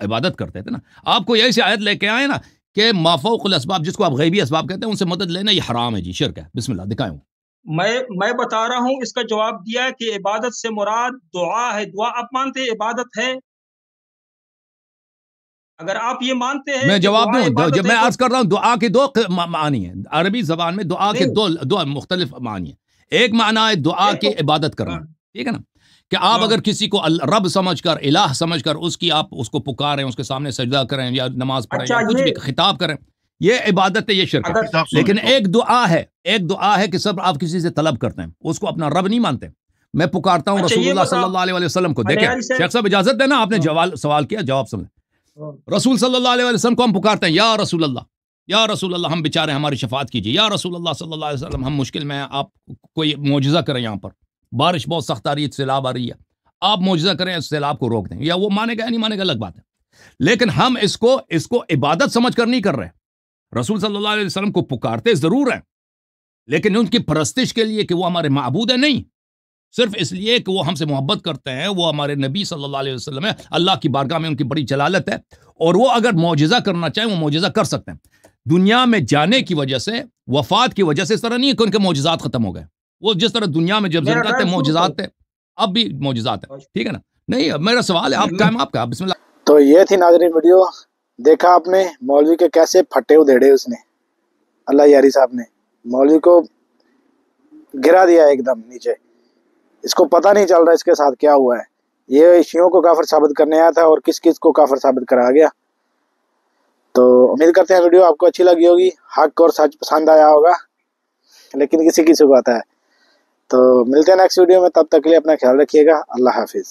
इबादत करते थे ना। आपको यही से आयत लेके आए ना कि माफौकुल असबाब जिसको आप गैबी असबाब कहते हैं उनसे मदद लेना ये हराम है जी, शिर्क है। बिस्मिल्लाह दिखाएं। मैं बता रहा हूँ, इसका जवाब दिया है कि इबादत से मुराद दुआ है। दुआ आप मानते हैं इबादत है? अगर आप ये मानते हैं, मैं जवाब दूं, जब मैं अर्ज कर रहा हूँ दुआ के 2 मानी है अरबी जबान में, दुआ के दो मुख्तलिफ मानी है। एक माना है दुआ की इबादत करना, ठीक है ना, कि आप अगर किसी को रब समझकर, इलाह समझकर उसकी आप उसको पुकारें, उसके सामने सजदा करें या नमाज पढ़ें या कुछ भी खिताब करें, ये इबादत है, ये शिर्क है। लेकिन एक दुआ है कि सब आप किसी से तलब करते हैं, उसको अपना रब नहीं मानते। मैं पुकारता हूँ रसूलुल्लाह सल्लल्लाहु अलैहि वसल्लम को। देखें शेख साहब इजाजत देना, आपने सवाल किया, जवाब समझ। रसूल सल्लल्लाहु अलैहि वसल्लम को हम पुकारते हैं, या रसूल अल्लाह हम बेचारे, हमारी शफात कीजिए, या रसूल अल्लाह सल्लल्लाहु अलैहि वसल्लम हम मुश्किल में हैं, आप कोई मौजज़ा करें, यहाँ पर बारिश बहुत सख्त आ रही है, सैलाब आ रही है, आप मौजज़ा करें, सैलाब को रोक दें। या वो मानेगा या नहीं मानेगा अलग बात है, लेकिन हम इसको इबादत समझ कर नहीं कर रहे, रसूल सल्लल्लाहु अलैहि वसल्लम को पुकारते ज़रूर हैं, लेकिन उनकी परस्तिश के लिए कि वो हमारे माबूद है नहीं, सिर्फ इसलिए कि वो हमसे मोहब्बत करते हैं, वो हमारे नबी सल्लल्लाहु अलैहि वसल्लम है, अल्लाह की बारगाह में उनकी बड़ी जलालत है, और वो अगर मौजिज़ा करना चाहें वो मौजिज़ा कर सकते हैं। दुनिया में जाने की वजह से, वफात की वजह से इस तरह नहीं है कि उनके मौजिज़ात खत्म हो गए। वो जिस तरह दुनिया में जब जिंदा थे मौजिज़ात थे, अब भी मौजिज़ात है, ठीक है ना? नहीं, मेरा सवाल है, आप टाइम आपका, बिस्मिल्लाह। तो ये थी नाज़रीन वीडियो, देखा आपने मौलवी के कैसे फटे उधेड़े उसने, अल्लाह यारी साहब ने मौलवी को गिरा दिया एकदम नीचे। इसको पता नहीं चल रहा इसके साथ क्या हुआ है। ये शियों को काफिर साबित करने आया था और किस किस को काफिर साबित करा गया। तो उम्मीद करते हैं वीडियो आपको अच्छी लगी होगी, हक और सच पसंद आया होगा, लेकिन किसी किसी को आता है। तो मिलते हैं नेक्स्ट वीडियो में, तब तक के लिए अपना ख्याल रखिएगा। अल्लाह हाफिज़।